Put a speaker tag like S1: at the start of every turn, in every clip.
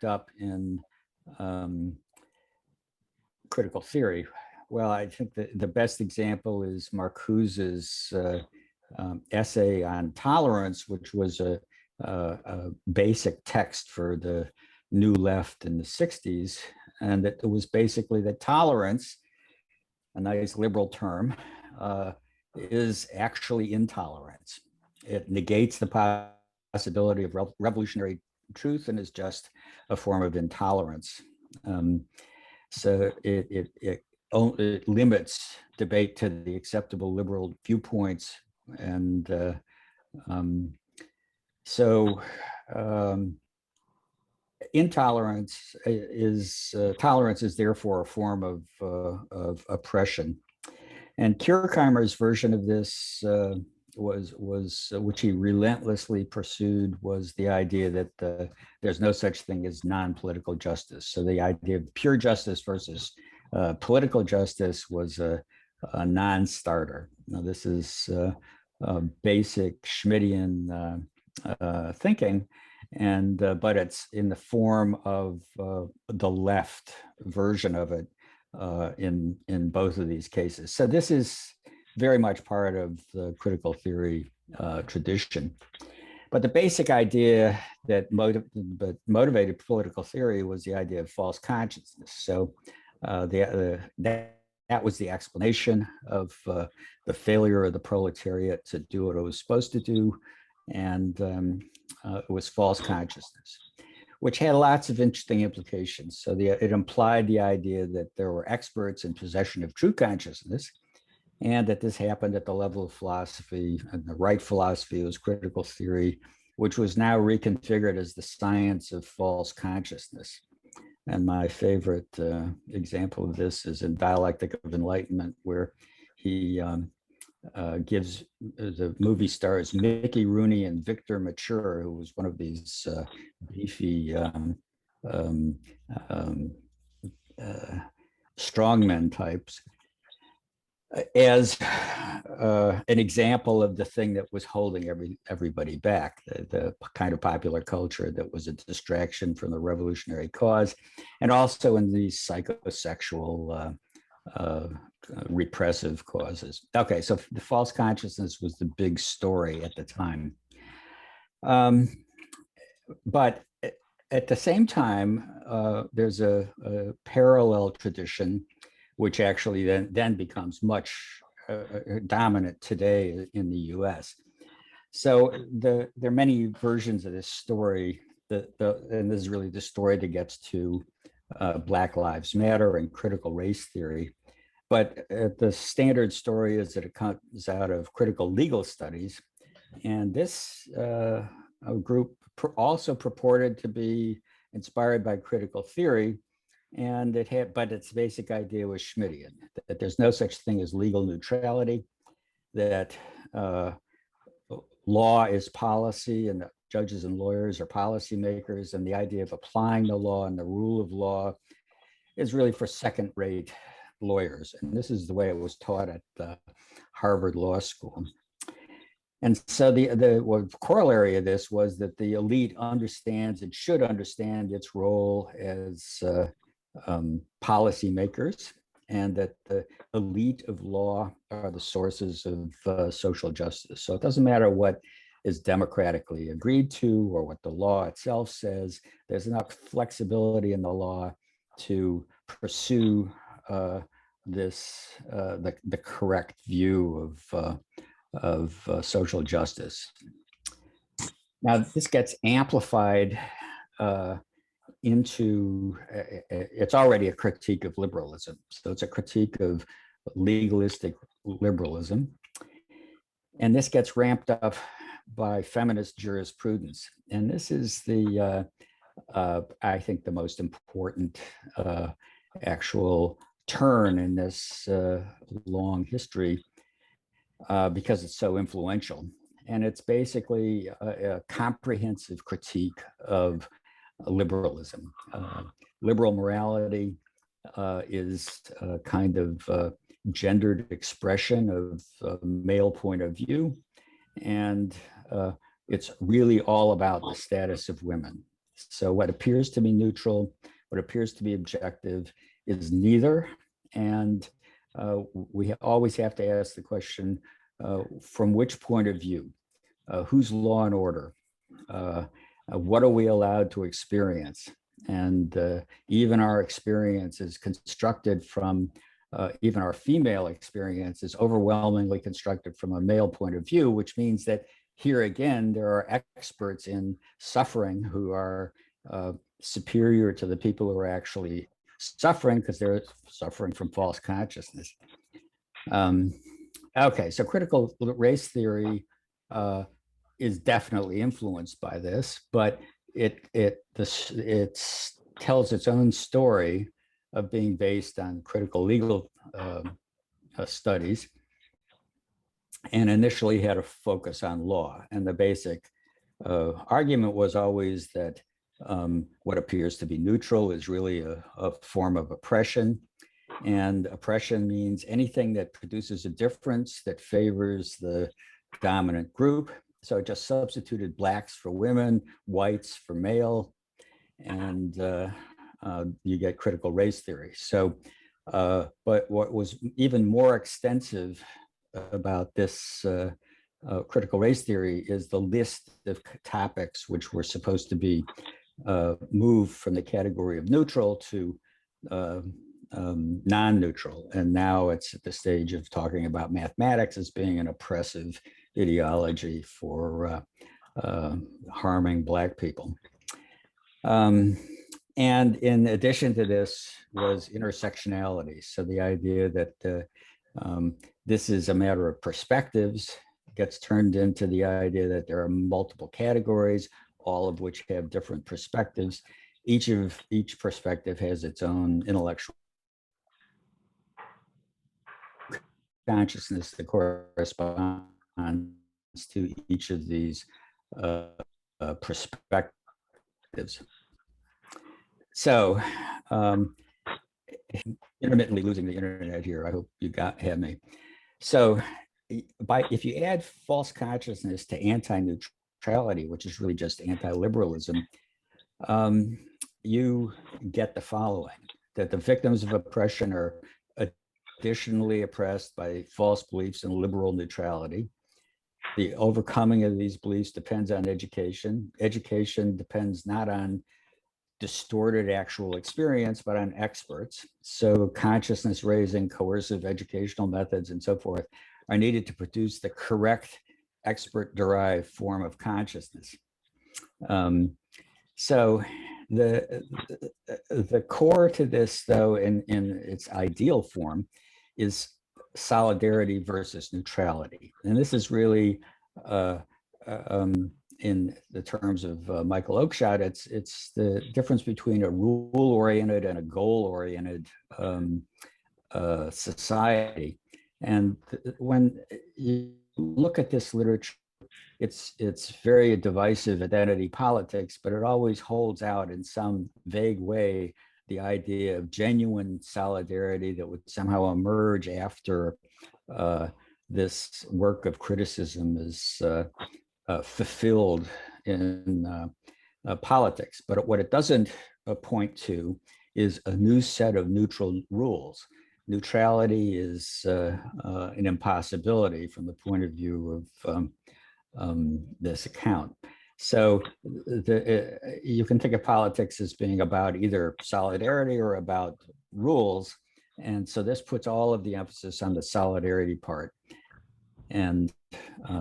S1: wrapped up in critical theory? Well, I think that the best example is Marcuse's essay on tolerance, which was a basic text for the New Left in the 60s. And it was basically that tolerance, a nice liberal term, is actually intolerance. It negates the possibility of revolutionary truth and is just a form of intolerance. So it limits debate to the acceptable liberal viewpoints. And intolerance tolerance is therefore a form of oppression. And Kirchheimer's version of this was which he relentlessly pursued, was the idea that there's no such thing as non-political justice. So the idea of pure justice versus political justice was a non-starter. Now this is basic Schmittian thinking, and but it's in the form of the left version of it in both of these cases. So this is very much part of the critical theory tradition. But the basic idea that motivated political theory was the idea of false consciousness. So that was the explanation of the failure of the proletariat to do what it was supposed to do. And it was false consciousness, which had lots of interesting implications. So it implied the idea that there were experts in possession of true consciousness, and that this happened at the level of philosophy, and the right philosophy was critical theory, which was now reconfigured as the science of false consciousness. And my favorite example of this is in Dialectic of Enlightenment, where he gives the movie stars Mickey Rooney and Victor Mature, who was one of these beefy strongmen types, as an example of the thing that was holding everybody back, the kind of popular culture that was a distraction from the revolutionary cause, and also in these psychosexual repressive causes. Okay, so the false consciousness was the big story at the time. But at the same time, there's a parallel tradition, which actually then becomes much dominant today in the US. So there are many versions of this story, and this is really the story that gets to Black Lives Matter and critical race theory. But the standard story is that it comes out of critical legal studies. And this group also purported to be inspired by critical theory. And but its basic idea was Schmittian, that there's no such thing as legal neutrality, that law is policy and judges and lawyers are policymakers, and the idea of applying the law and the rule of law is really for second-rate lawyers. And this is the way it was taught at Harvard Law School. And so the corollary of this was that the elite understands and should understand its role as policymakers, and that the elite of law are the sources of social justice. So it doesn't matter what is democratically agreed to or what the law itself says. There's enough flexibility in the law to pursue the correct view of social justice. Now, this gets amplified into, it's already a critique of liberalism. So it's a critique of legalistic liberalism. And this gets ramped up by feminist jurisprudence. And this is I think, the most important actual turn in this long history because it's so influential. And it's basically a comprehensive critique of liberalism. Liberal morality is a kind of gendered expression of a male point of view. And it's really all about the status of women. So what appears to be neutral, what appears to be objective is neither. And we always have to ask the question, from which point of view? Whose law and order? What are we allowed to experience? And even our experience is constructed from, even our female experience is overwhelmingly constructed from a male point of view, which means that here again, there are experts in suffering who are superior to the people who are actually suffering because they're suffering from false consciousness. Okay, so critical race theory is definitely influenced by this, but it tells its own story of being based on critical legal studies, and initially had a focus on law. And the basic argument was always that what appears to be neutral is really a form of oppression. And oppression means anything that produces a difference that favors the dominant group. So it just substituted blacks for women, whites for male, and you get critical race theory. So, but what was even more extensive about this critical race theory is the list of topics which were supposed to be moved from the category of neutral to non-neutral. And now it's at the stage of talking about mathematics as being an oppressive ideology for harming Black people. And in addition to this was intersectionality. So the idea that this is a matter of perspectives gets turned into the idea that there are multiple categories, all of which have different perspectives. Each perspective has its own intellectual consciousness that corresponds to each of these perspectives. So, intermittently losing the internet here. I hope you have me. So, if you add false consciousness to anti-neutrality, which is really just anti-liberalism, you get the following: that the victims of oppression are additionally oppressed by false beliefs in liberal neutrality. The overcoming of these beliefs depends on education. Education depends not on distorted actual experience, but on experts. So consciousness raising, coercive educational methods, and so forth are needed to produce the correct expert-derived form of consciousness. So the core to this, though, in its ideal form, is solidarity versus neutrality. And this is really, in the terms of Michael Oakeshott, it's the difference between a rule-oriented and a goal-oriented society. And when you look at this literature, it's very divisive identity politics, but it always holds out in some vague way the idea of genuine solidarity that would somehow emerge after this work of criticism is fulfilled in politics. But what it doesn't point to is a new set of neutral rules. Neutrality is an impossibility from the point of view of this account. So you can think of politics as being about either solidarity or about rules. And so this puts all of the emphasis on the solidarity part. And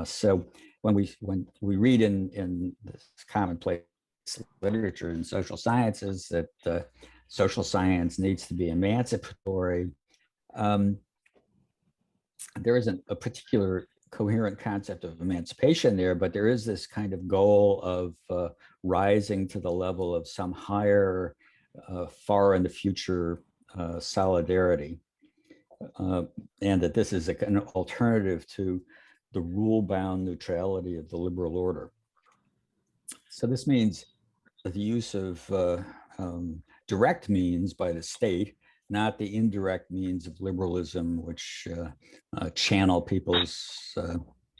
S1: so when we read in this commonplace literature in social sciences that social science needs to be emancipatory, there isn't a particular coherent concept of emancipation there, but there is this kind of goal of rising to the level of some higher, far in the future solidarity, and that this is an alternative to the rule-bound neutrality of the liberal order. So this means the use of direct means by the state, not the indirect means of liberalism, which channel people's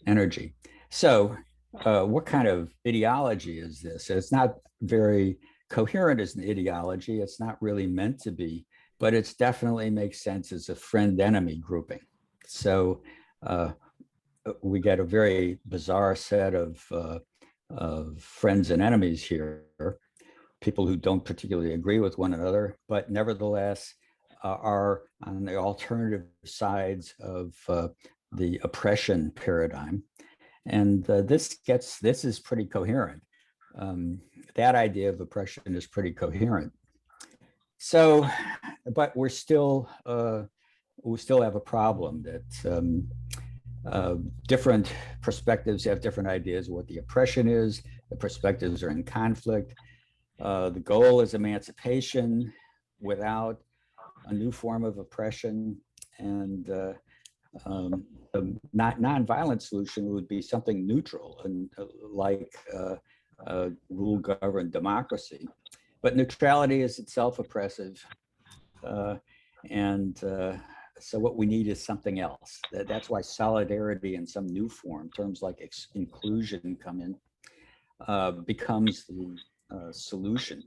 S1: energy. So what kind of ideology is this? It's not very coherent as an ideology. It's not really meant to be, but it definitely makes sense as a friend-enemy grouping. So we get a very bizarre set of friends and enemies here, people who don't particularly agree with one another, but nevertheless are on the alternative sides of the oppression paradigm. And this is pretty coherent. That idea of oppression is pretty coherent. So, but we still have a problem that different perspectives have different ideas of what the oppression is. The perspectives are in conflict. The goal is emancipation without a new form of oppression, and the non-violent solution would be something neutral and like rule-governed democracy. But neutrality is itself oppressive, and so what we need is something else. That's why solidarity in some new form, terms like inclusion come in, becomes the solution.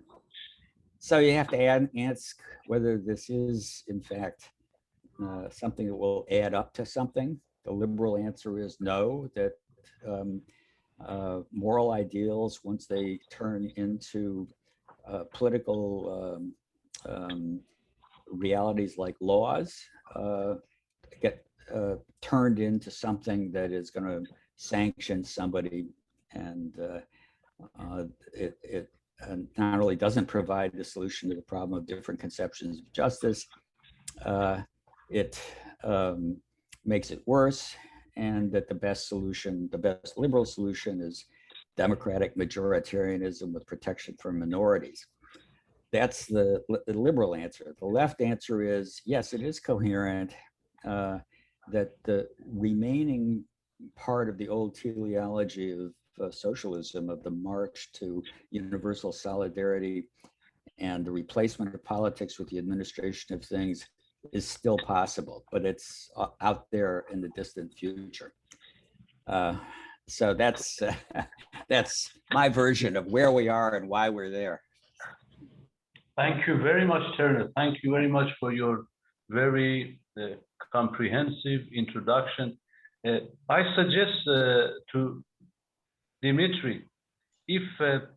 S1: So you have to ask whether this is, in fact, something that will add up to something. The liberal answer is no, that moral ideals, once they turn into political realities like laws, get turned into something that is going to sanction somebody, and it not only doesn't provide the solution to the problem of different conceptions of justice, it makes it worse, and that the best solution, the best liberal solution, is democratic majoritarianism with protection for minorities. That's the liberal answer. The left answer is, yes, it is coherent, that the remaining part of the old teleology of socialism, of the march to universal solidarity and the replacement of politics with the administration of things, is still possible, but it's out there in the distant future. So that's my version of where we are and why we're there.
S2: Thank you very much, Turner. Thank you very much for your very comprehensive introduction. I suggest to Dmitry, if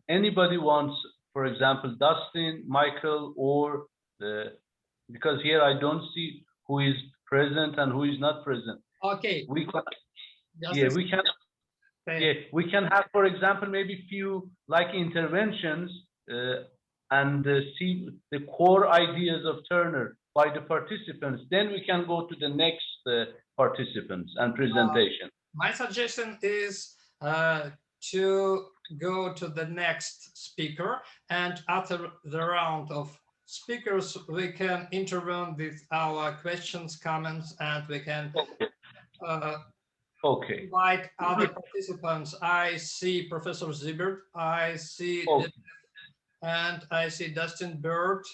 S2: anybody wants, for example, Dustin, Michael, or because here I don't see who is present and who is not present.
S3: Okay.
S2: We can, we can have, for example, maybe few like interventions and see the core ideas of Turner by the participants. Then we can go to the next participants and presentation.
S3: My suggestion is to go to the next speaker, and after the round of speakers, we can intervene with our questions, comments, and we can invite other participants. I see Professor Siebert, I see Detlev, and I see Dustin, Byrd.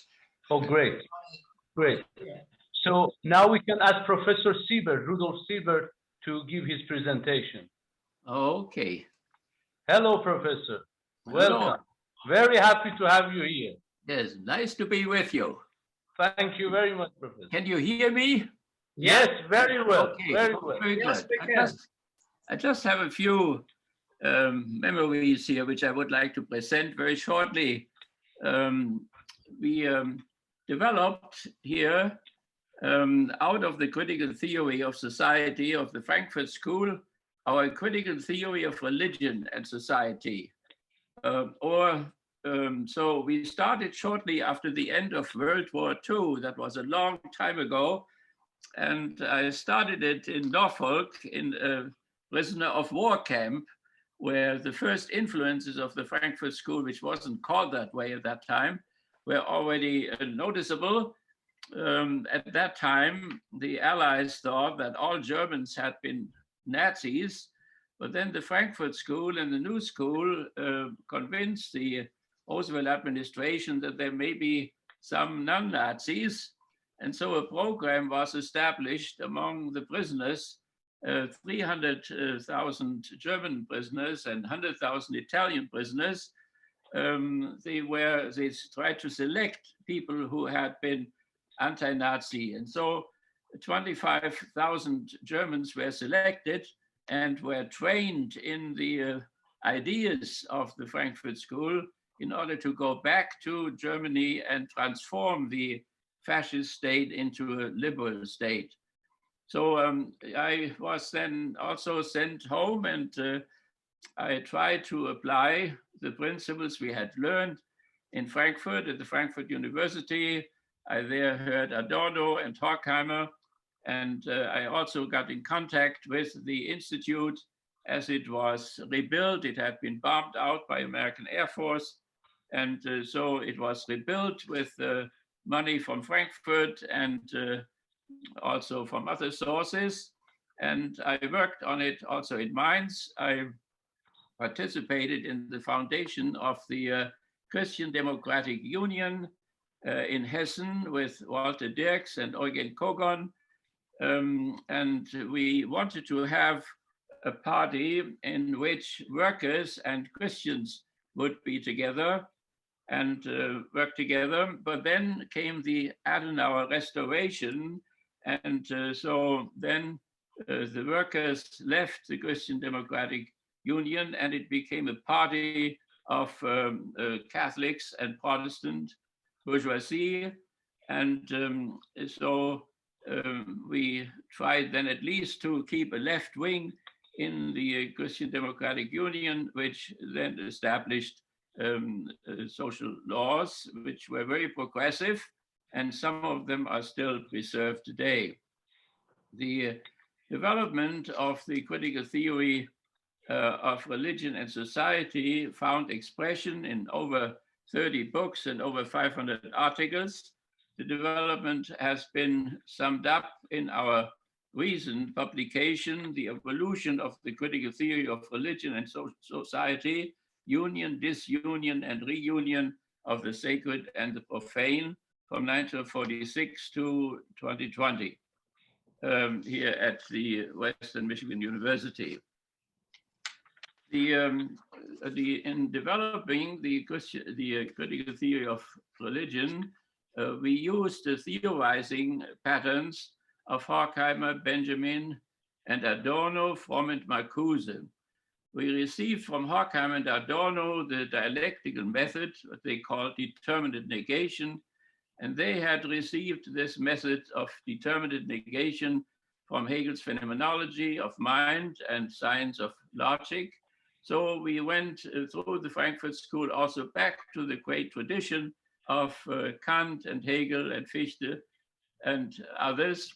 S2: Oh, great, great. So now we can ask Professor Siebert, Rudolf Siebert, to give his presentation.
S4: Okay.
S2: Hello, Professor. Welcome.
S4: Hello.
S2: Very happy to have you here.
S4: Yes, nice to be with you.
S2: Thank you very much, Professor.
S4: Can you hear me?
S2: Yes, very well.
S4: Okay.
S2: Very well.
S4: Very
S3: Yes,
S4: good.
S3: we can.
S4: I just have a few memories here, which I would like to present very shortly. We developed here out of the critical theory of society of the Frankfurt School, our critical theory of religion and society. So we started shortly after the end of World War II. That was a long time ago. And I started it in Norfolk in a prisoner of war camp, where the first influences of the Frankfurt School, which wasn't called that way at that time, were already noticeable. At that time, the Allies thought that all Germans had been Nazis, but then the Frankfurt School and the New School convinced the Roosevelt administration that there may be some non-Nazis. And so a program was established among the prisoners, 300,000 German prisoners and 100,000 Italian prisoners, they tried to select people who had been anti-Nazi. And so 25,000 Germans were selected and were trained in the ideas of the Frankfurt School in order to go back to Germany and transform the fascist state into a liberal state. So I was then also sent home, and I tried to apply the principles we had learned in Frankfurt at the Frankfurt University. I there heard Adorno and Horkheimer, and I also got in contact with the Institute as it was rebuilt. It had been bombed out by American Air Force, and so it was rebuilt with money from Frankfurt and also from other sources. And I worked on it also in Mainz. I participated in the foundation of the Christian Democratic Union in Hessen with Walter Dirks and Eugen Kogon. And we wanted to have a party in which workers and Christians would be together and work together. But then came the Adenauer Restoration. And so then the workers left the Christian Democratic Union, and it became a party of Catholics and Protestant bourgeoisie. And so we tried then at least to keep a left wing in the Christian Democratic Union, which then established social laws, which were very progressive, and some of them are still preserved today. The development of the critical theory of religion and society found expression in over 30 books and over 500 articles. The development has been summed up in our recent publication, The Evolution of the Critical Theory of Religion and Society, Union, Disunion, and Reunion of the Sacred and the Profane, from 1946 to 2020, here at the Western Michigan University. In developing the critical theory of religion, we used the theorizing patterns of Horkheimer, Benjamin, and Adorno, Fromm, and Marcuse. We received from Horkheimer and Adorno the dialectical method, what they call determinate negation, and they had received this method of determinate negation from Hegel's phenomenology of mind and science of logic. So we went through the Frankfurt School also back to the great tradition of Kant and Hegel and Fichte and others.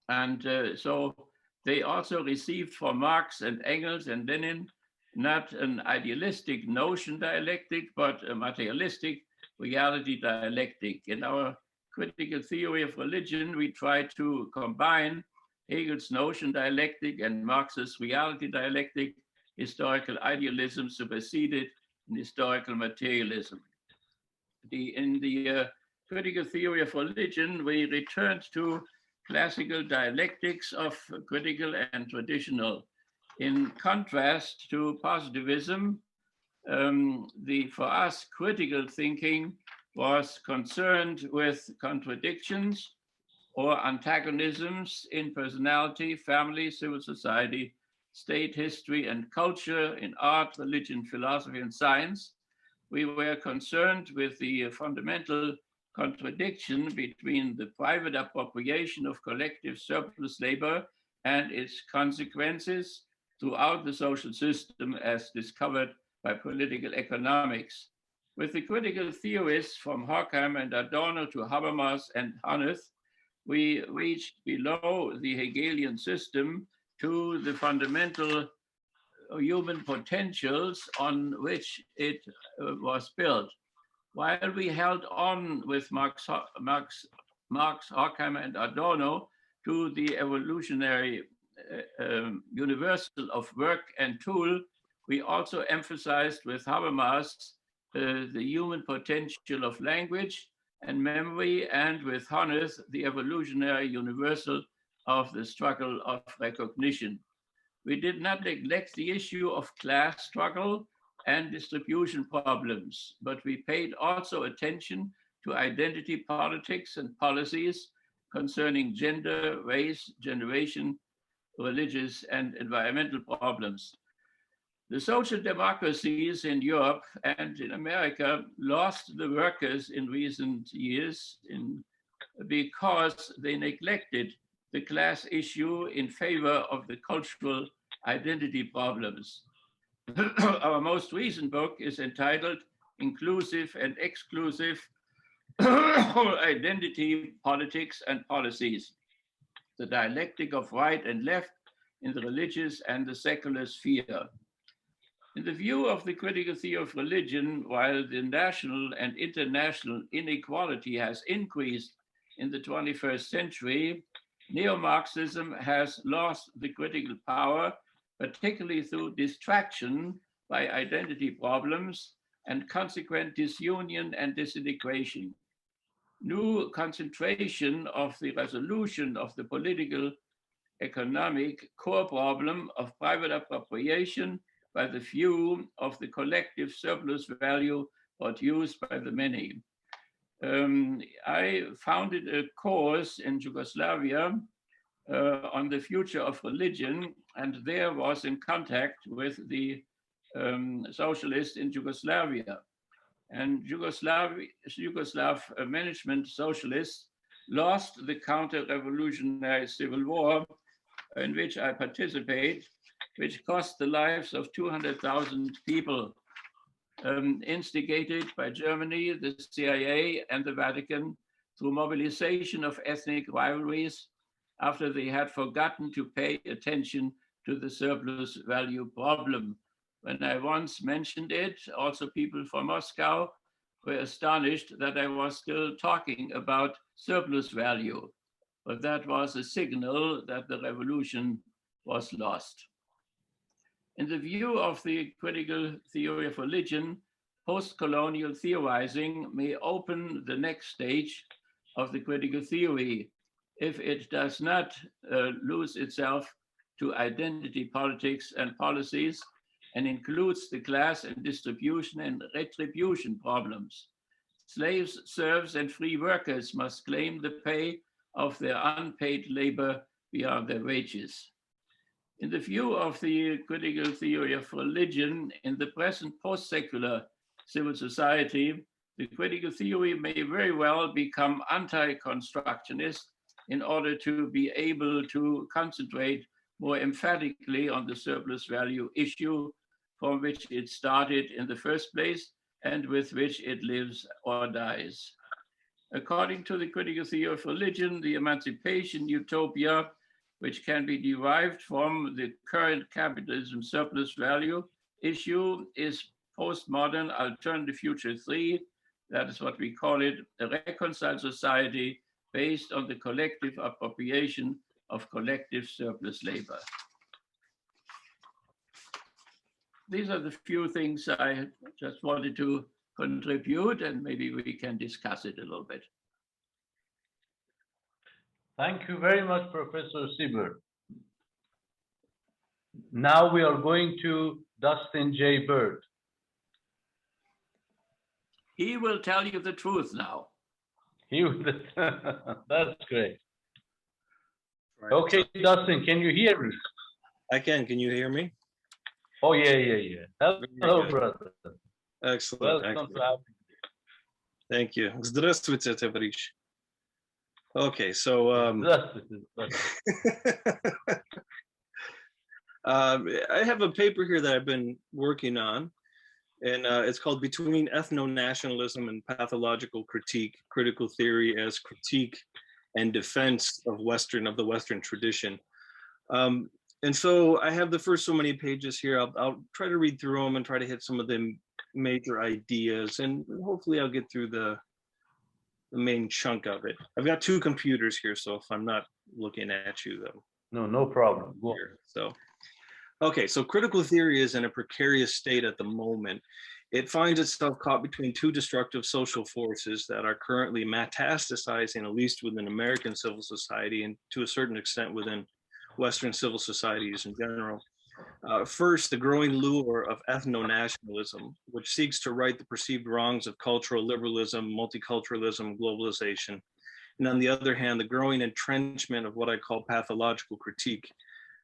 S4: And so they also received from Marx and Engels and Lenin not an idealistic notion dialectic, but a materialistic reality dialectic. In our critical theory of religion, we try to combine Hegel's notion dialectic and Marx's reality dialectic. Historical idealism superseded in historical materialism. In the critical theory of religion, we returned to classical dialectics of critical and traditional. In contrast to positivism, for us, critical thinking was concerned with contradictions or antagonisms in personality, family, civil society, state, history, and culture, in art, religion, philosophy, and science. We were concerned with the fundamental contradiction between the private appropriation of collective surplus labor and its consequences throughout the social system as discovered by political economics. With the critical theorists from Horkheimer and Adorno to Habermas and Hanneth, we reached below the Hegelian system to the fundamental human potentials on which it was built. While we held on with Marx, Horkheimer, and Adorno to the evolutionary universal of work and tool, we also emphasized with Habermas the human potential of language and memory, and with Hanneth the evolutionary universal of the struggle of recognition. We did not neglect the issue of class struggle and distribution problems, but we paid also attention to identity politics and policies concerning gender, race, generation, religious, and environmental problems. The social democracies in Europe and in America lost the workers in recent years because they neglected the class issue in favor of the cultural identity problems. Our most recent book is entitled Inclusive and Exclusive Identity, Politics and Policies, the dialectic of right and left in the religious and the secular sphere. In the view of the critical theory of religion, while the national and international inequality has increased in the 21st century, neo-Marxism has lost the critical power, particularly through distraction by identity problems and consequent disunion and disintegration. New concentration of the resolution of the political, economic core problem of private appropriation by the few of the collective surplus value produced by the many. I founded a course in Yugoslavia on the future of religion, and there was in contact with the socialists in Yugoslavia. And Yugoslav management socialists lost the counter-revolutionary civil war in which I participate, which cost the lives of 200,000 people, instigated by Germany, the CIA, and the Vatican through mobilization of ethnic rivalries after they had forgotten to pay attention to the surplus value problem. When I once mentioned it, also people from Moscow were astonished that I was still talking about surplus value, but that was a signal that the revolution was lost. In the view of the critical theory of religion, post-colonial theorizing may open the next stage of the critical theory if it does not lose itself to identity politics and policies and includes the class and distribution and retribution problems. Slaves, serfs, and free workers must claim the pay of their unpaid labor beyond their wages. In the view of the critical theory of religion, in the present post-secular civil society, the critical theory may very well become anti-constructionist in order to be able to concentrate more emphatically on the surplus value issue from which it started in the first place and with which it lives or dies. According to the critical theory of religion, the emancipation utopia, which can be derived from the current capitalism surplus value issue, is postmodern alternative future 3. That is what we call it, a reconciled society based on the collective appropriation of collective surplus labor. These are the few things I just wanted to contribute, and maybe we can discuss it a little bit.
S2: Thank you very much, Professor Siebert. Now we are going to Dustin J. Byrd.
S4: He will tell you the truth now.
S2: That's great. Right. Okay, Dustin, can you hear me?
S5: I can. Can you hear me?
S2: Oh, yeah. Hello, brother.
S5: Excellent.
S2: Welcome
S5: excellent.
S2: to have you.
S5: Thank you. Здравствуйте, товарищ. Okay, so I have a paper here that I've been working on, and it's called Between Ethno-Nationalism and Pathological Critique, Critical Theory as Critique and Defense of the Western Tradition. And so I have the first so many pages here. I'll try to read through them and try to hit some of the major ideas, and hopefully I'll get through the main chunk of it. I've got two computers here, so if I'm not looking at you, though.
S2: No problem. Go on.
S5: So, okay, so critical theory is in a precarious state at the moment. It finds itself caught between two destructive social forces that are currently metastasizing, at least within American civil society and to a certain extent within Western civil societies in general. First, the growing lure of ethno-nationalism, which seeks to right the perceived wrongs of cultural liberalism, multiculturalism, globalization. And on the other hand, the growing entrenchment of what I call pathological critique,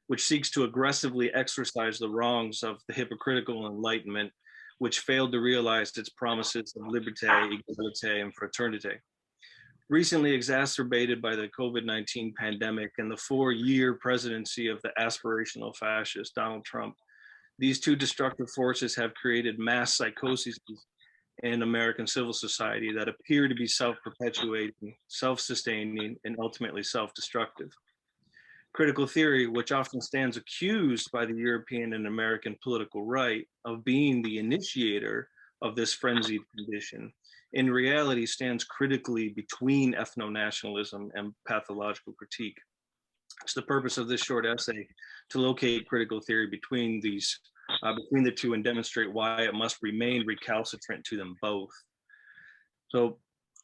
S5: which seeks to aggressively exorcise the wrongs of the hypocritical Enlightenment, which failed to realize its promises of liberté, égalité, and fraternité. Recently exacerbated by the COVID-19 pandemic and the 4-year presidency of the aspirational fascist Donald Trump, these two destructive forces have created mass psychoses in American civil society that appear to be self-perpetuating, self-sustaining, and ultimately self-destructive. Critical theory, which often stands accused by the European and American political right of being the initiator of this frenzied condition, in reality stands critically between ethno-nationalism and pathological critique. It's the purpose of this short essay to locate critical theory between the two and demonstrate why it must remain recalcitrant to them both. So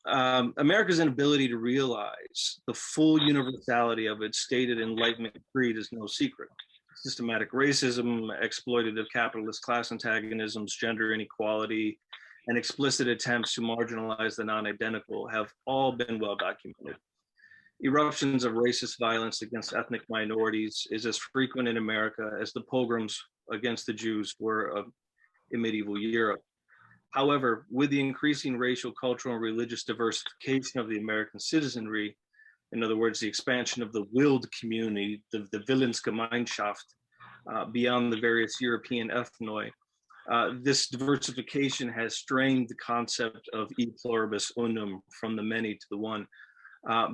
S5: America's inability to realize the full universality of its stated Enlightenment creed is no secret. Systematic racism, exploitative capitalist class antagonisms, gender inequality, and explicit attempts to marginalize the non-identical have all been well documented. Eruptions of racist violence against ethnic minorities is as frequent in America as the pogroms against the Jews were in medieval Europe. However, with the increasing racial, cultural, and religious diversification of the American citizenry, in other words, the expansion of the willed community, the Willensgemeinschaft, beyond the various European ethnoi, this diversification has strained the concept of e pluribus unum, from the many to the one,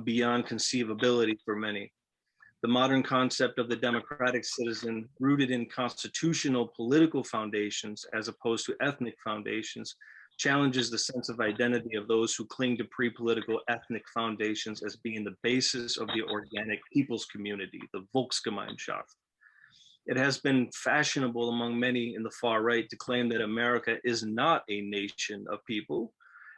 S5: beyond conceivability for many. The modern concept of the democratic citizen, rooted in constitutional political foundations as opposed to ethnic foundations, challenges the sense of identity of those who cling to pre-political ethnic foundations as being the basis of the organic people's community, the Volksgemeinschaft. It has been fashionable among many in the far right to claim that America is not a nation of people,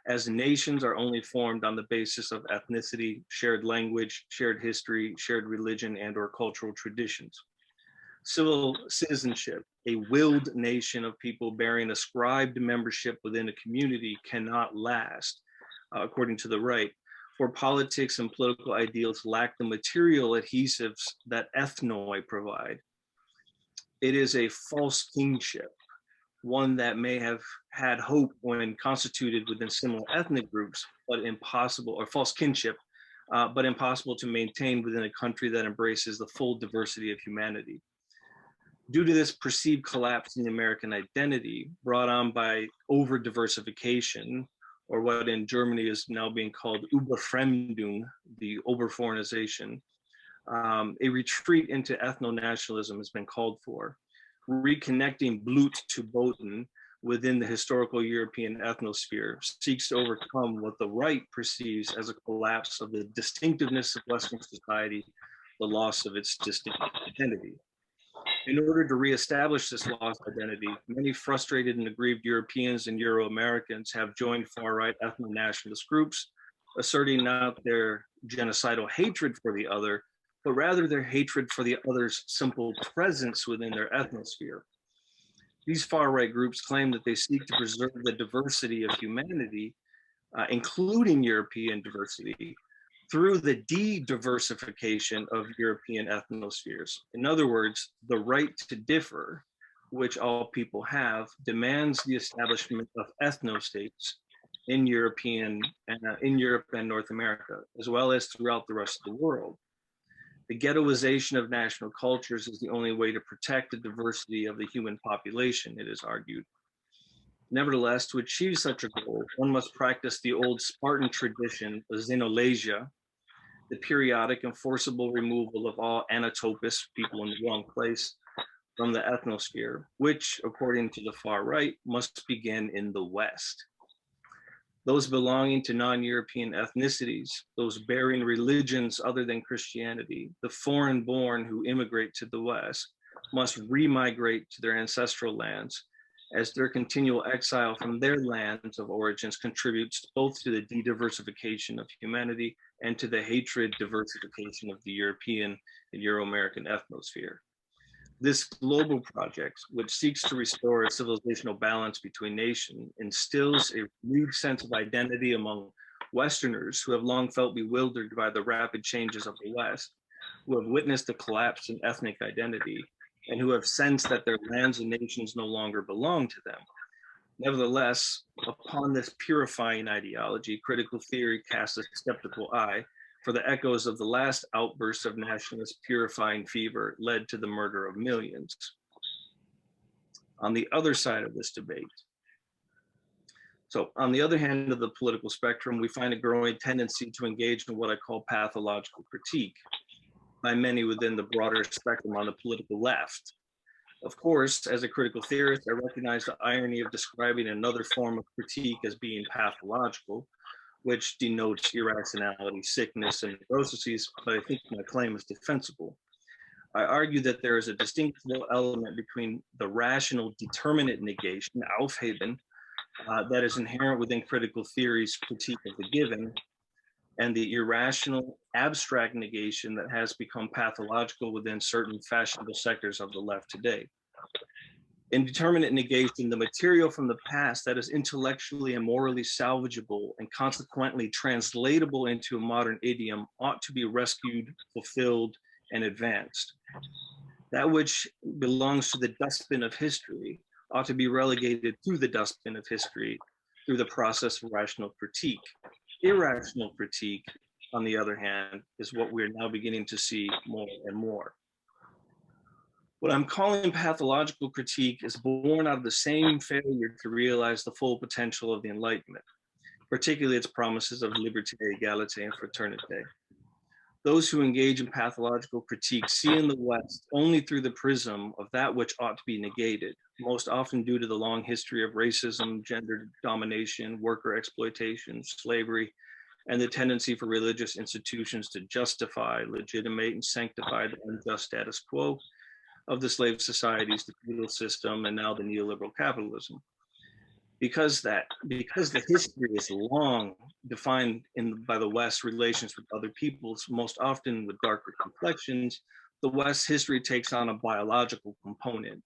S5: as nations are only formed on the basis of ethnicity, shared language, shared history, shared religion, and/or cultural traditions. Civil citizenship, a willed nation of people bearing ascribed membership within a community, cannot last, according to the right, for politics and political ideals lack the material adhesives that ethnoi provide. It is a false kingship, one that may have had hope when constituted within similar ethnic groups, but impossible, or false kinship, but impossible to maintain within a country that embraces the full diversity of humanity. Due to this perceived collapse in the American identity brought on by over-diversification, or what in Germany is now being called Überfremdung, the Oberforeignization, a retreat into ethno-nationalism has been called for. Reconnecting Blut to Boden within the historical European ethnosphere seeks to overcome what the right perceives as a collapse of the distinctiveness of Western society, the loss of its distinct identity. In order to reestablish this lost identity, many frustrated and aggrieved Europeans and Euro-Americans have joined far-right ethno-nationalist groups, asserting not their genocidal hatred for the other, but rather their hatred for the other's simple presence within their ethnosphere. These far-right groups claim that they seek to preserve the diversity of humanity, including European diversity, through the de-diversification of European ethnospheres. In other words, the right to differ, which all people have, demands the establishment of ethnostates in Europe and North America, as well as throughout the rest of the world. The ghettoization of national cultures is the only way to protect the diversity of the human population, it is argued. Nevertheless, to achieve such a goal, one must practice the old Spartan tradition of xenolasia, the periodic and forcible removal of all anatopis, people in the wrong place, from the ethnosphere, which, according to the far right, must begin in the West. Those belonging to non-European ethnicities, those bearing religions other than Christianity, the foreign-born who immigrate to the West, must remigrate to their ancestral lands, as their continual exile from their lands of origins contributes both to the de-diversification of humanity and to the hatred diversification of the European and Euro-American ethnosphere. This global project, which seeks to restore a civilizational balance between nations, instills a renewed sense of identity among Westerners who have long felt bewildered by the rapid changes of the West, who have witnessed the collapse in ethnic identity, and who have sensed that their lands and nations no longer belong to them. Nevertheless, upon this purifying ideology, critical theory casts a skeptical eye, for the echoes of the last outburst of nationalist purifying fever led to the murder of millions. On the other side of this debate, so on the other hand of the political spectrum, we find a growing tendency to engage in what I call pathological critique by many within the broader spectrum on the political left. Of course, as a critical theorist, I recognize the irony of describing another form of critique as being pathological, which denotes irrationality, sickness, and neuroses, but I think my claim is defensible. I argue that there is a distinguishable element between the rational determinate negation, Aufheben, that is inherent within critical theory's critique of the given, and the irrational abstract negation that has become pathological within certain fashionable sectors of the left today. In determinate negation, the material from the past that is intellectually and morally salvageable and consequently translatable into a modern idiom ought to be rescued, fulfilled, and advanced. That which belongs to the dustbin of history ought to be relegated to the dustbin of history through the process of rational critique. Irrational critique, on the other hand, is what we're now beginning to see more and more. What I'm calling pathological critique is born out of the same failure to realize the full potential of the Enlightenment, particularly its promises of liberté, égalité, and fraternité. Those who engage in pathological critique see in the West only through the prism of that which ought to be negated, most often due to the long history of racism, gender domination, worker exploitation, slavery, and the tendency for religious institutions to justify, legitimate, and sanctify the unjust status quo of the slave societies, the feudal system, and now the neoliberal capitalism. Because the history is long defined by the West's relations with other peoples, most often with darker complexions, the West's history takes on a biological component.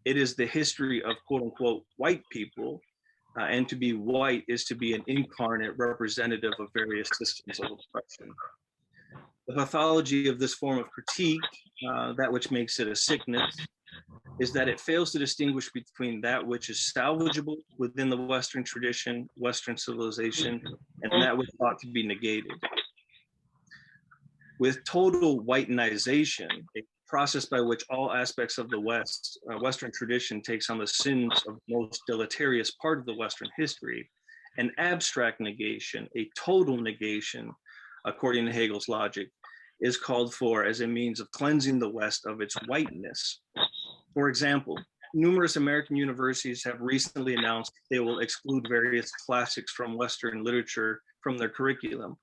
S5: It is the history of quote unquote white people, and to be white is to be an incarnate representative of various systems of oppression. The pathology of this form of critique, that which makes it a sickness, is that it fails to distinguish between that which is salvageable within the Western tradition, Western civilization, and that which ought to be negated. With total whitenization, a process by which all aspects of the Western tradition takes on the sins of the most deleterious part of the Western history, an abstract negation, a total negation, according to Hegel's logic, is called for as a means of cleansing the West of its whiteness. For example, numerous American universities have recently announced they will exclude various classics from Western literature from their curriculum,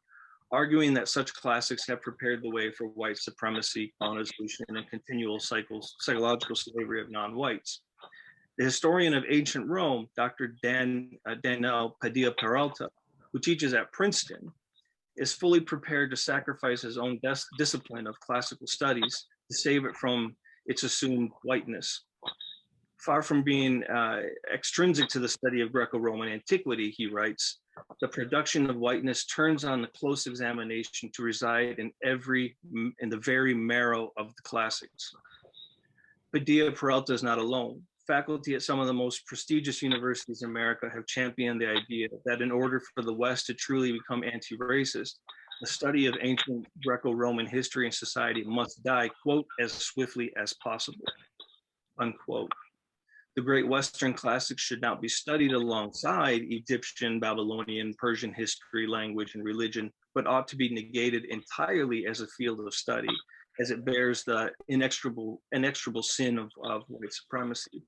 S5: arguing that such classics have prepared the way for white supremacy, colonization, and continual psychological slavery of non-whites. The historian of ancient Rome, Dr. Daniel Padilla-Peralta, who teaches at Princeton, is fully prepared to sacrifice his own discipline of classical studies to save it from its assumed whiteness. Far from being extrinsic to the study of Greco-Roman antiquity, he writes, the production of whiteness turns on the close examination to reside in the very marrow of the classics. Padilla-Peralta is not alone. Faculty at some of the most prestigious universities in America have championed the idea that in order for the West to truly become anti-racist, the study of ancient Greco-Roman history and society must die, quote, as swiftly as possible, unquote. The great Western classics should not be studied alongside Egyptian, Babylonian, Persian history, language, and religion, but ought to be negated entirely as a field of study, as it bears the inexorable sin of white supremacy.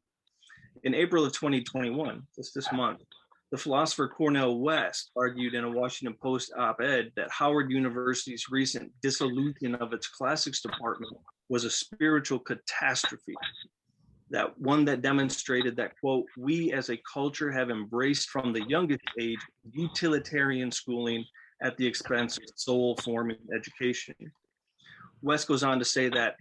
S5: In April of 2021, just this month, the philosopher Cornel West argued in a Washington Post op-ed that Howard University's recent dissolution of its classics department was a spiritual catastrophe, that one that demonstrated that, quote, we as a culture have embraced from the youngest age utilitarian schooling at the expense of soul-forming education. West goes on to say that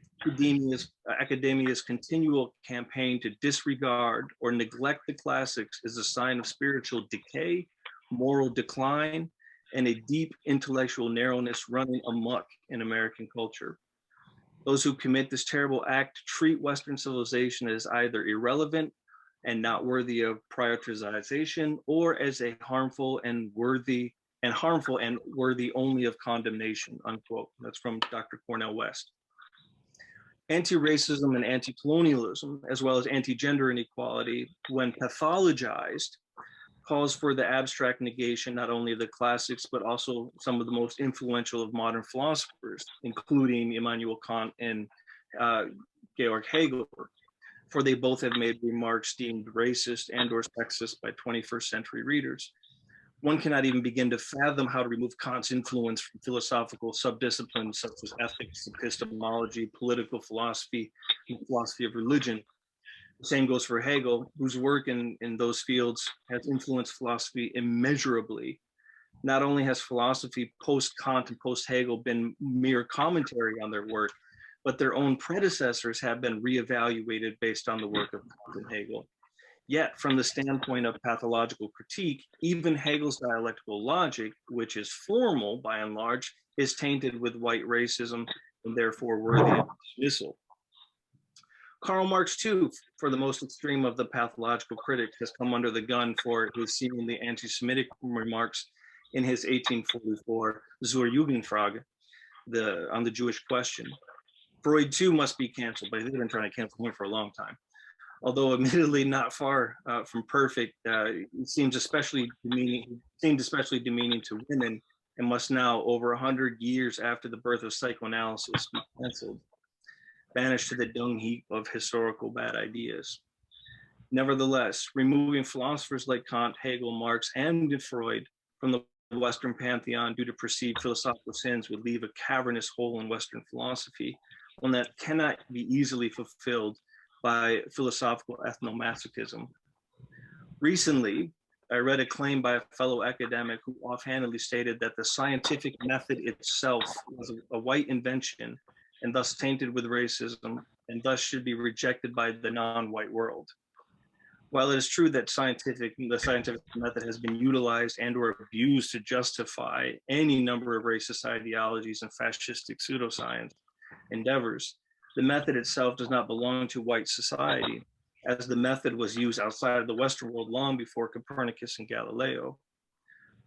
S5: academia's continual campaign to disregard or neglect the classics is a sign of spiritual decay, moral decline, and a deep intellectual narrowness running amok in American culture. Those who commit this terrible act treat Western civilization as either irrelevant and not worthy of prioritization, or as a harmful and worthy only of condemnation, unquote. That's from Dr. Cornel West. Anti-racism and anti-colonialism, as well as anti-gender inequality, when pathologized, calls for the abstract negation not only of the classics, but also some of the most influential of modern philosophers, including Immanuel Kant and Georg Hegel, for they both have made remarks deemed racist and or sexist by 21st century readers. One cannot even begin to fathom how to remove Kant's influence from philosophical subdisciplines such as ethics, epistemology, political philosophy, and philosophy of religion. The same goes for Hegel, whose work in those fields has influenced philosophy immeasurably. Not only has philosophy post-Kant and post-Hegel been mere commentary on their work, but their own predecessors have been reevaluated based on the work of Kant and Hegel. Yet, from the standpoint of pathological critique, even Hegel's dialectical logic, which is formal by and large, is tainted with white racism and therefore worthy of dismissal. Karl Marx, too, for the most extreme of the pathological critics, has come under the gun for his seemingly anti-Semitic remarks in his 1844 Zur Jugendfrage, on the Jewish question. Freud, too, must be canceled, but they've been trying to cancel him for a long time. Although admittedly not far from perfect, it seemed especially demeaning to women, and must now, over 100 years after the birth of psychoanalysis, be canceled, banished to the dung heap of historical bad ideas. Nevertheless, removing philosophers like Kant, Hegel, Marx, and Freud from the Western pantheon due to perceived philosophical sins would leave a cavernous hole in Western philosophy, one that cannot be easily fulfilled by philosophical ethnomasochism. Recently, I read a claim by a fellow academic who offhandedly stated that the scientific method itself was a white invention and thus tainted with racism, and thus should be rejected by the non-white world. While it is true that the scientific method has been utilized and or abused to justify any number of racist ideologies and fascistic pseudoscience endeavors, the method itself does not belong to white society, as the method was used outside of the Western world long before Copernicus and Galileo.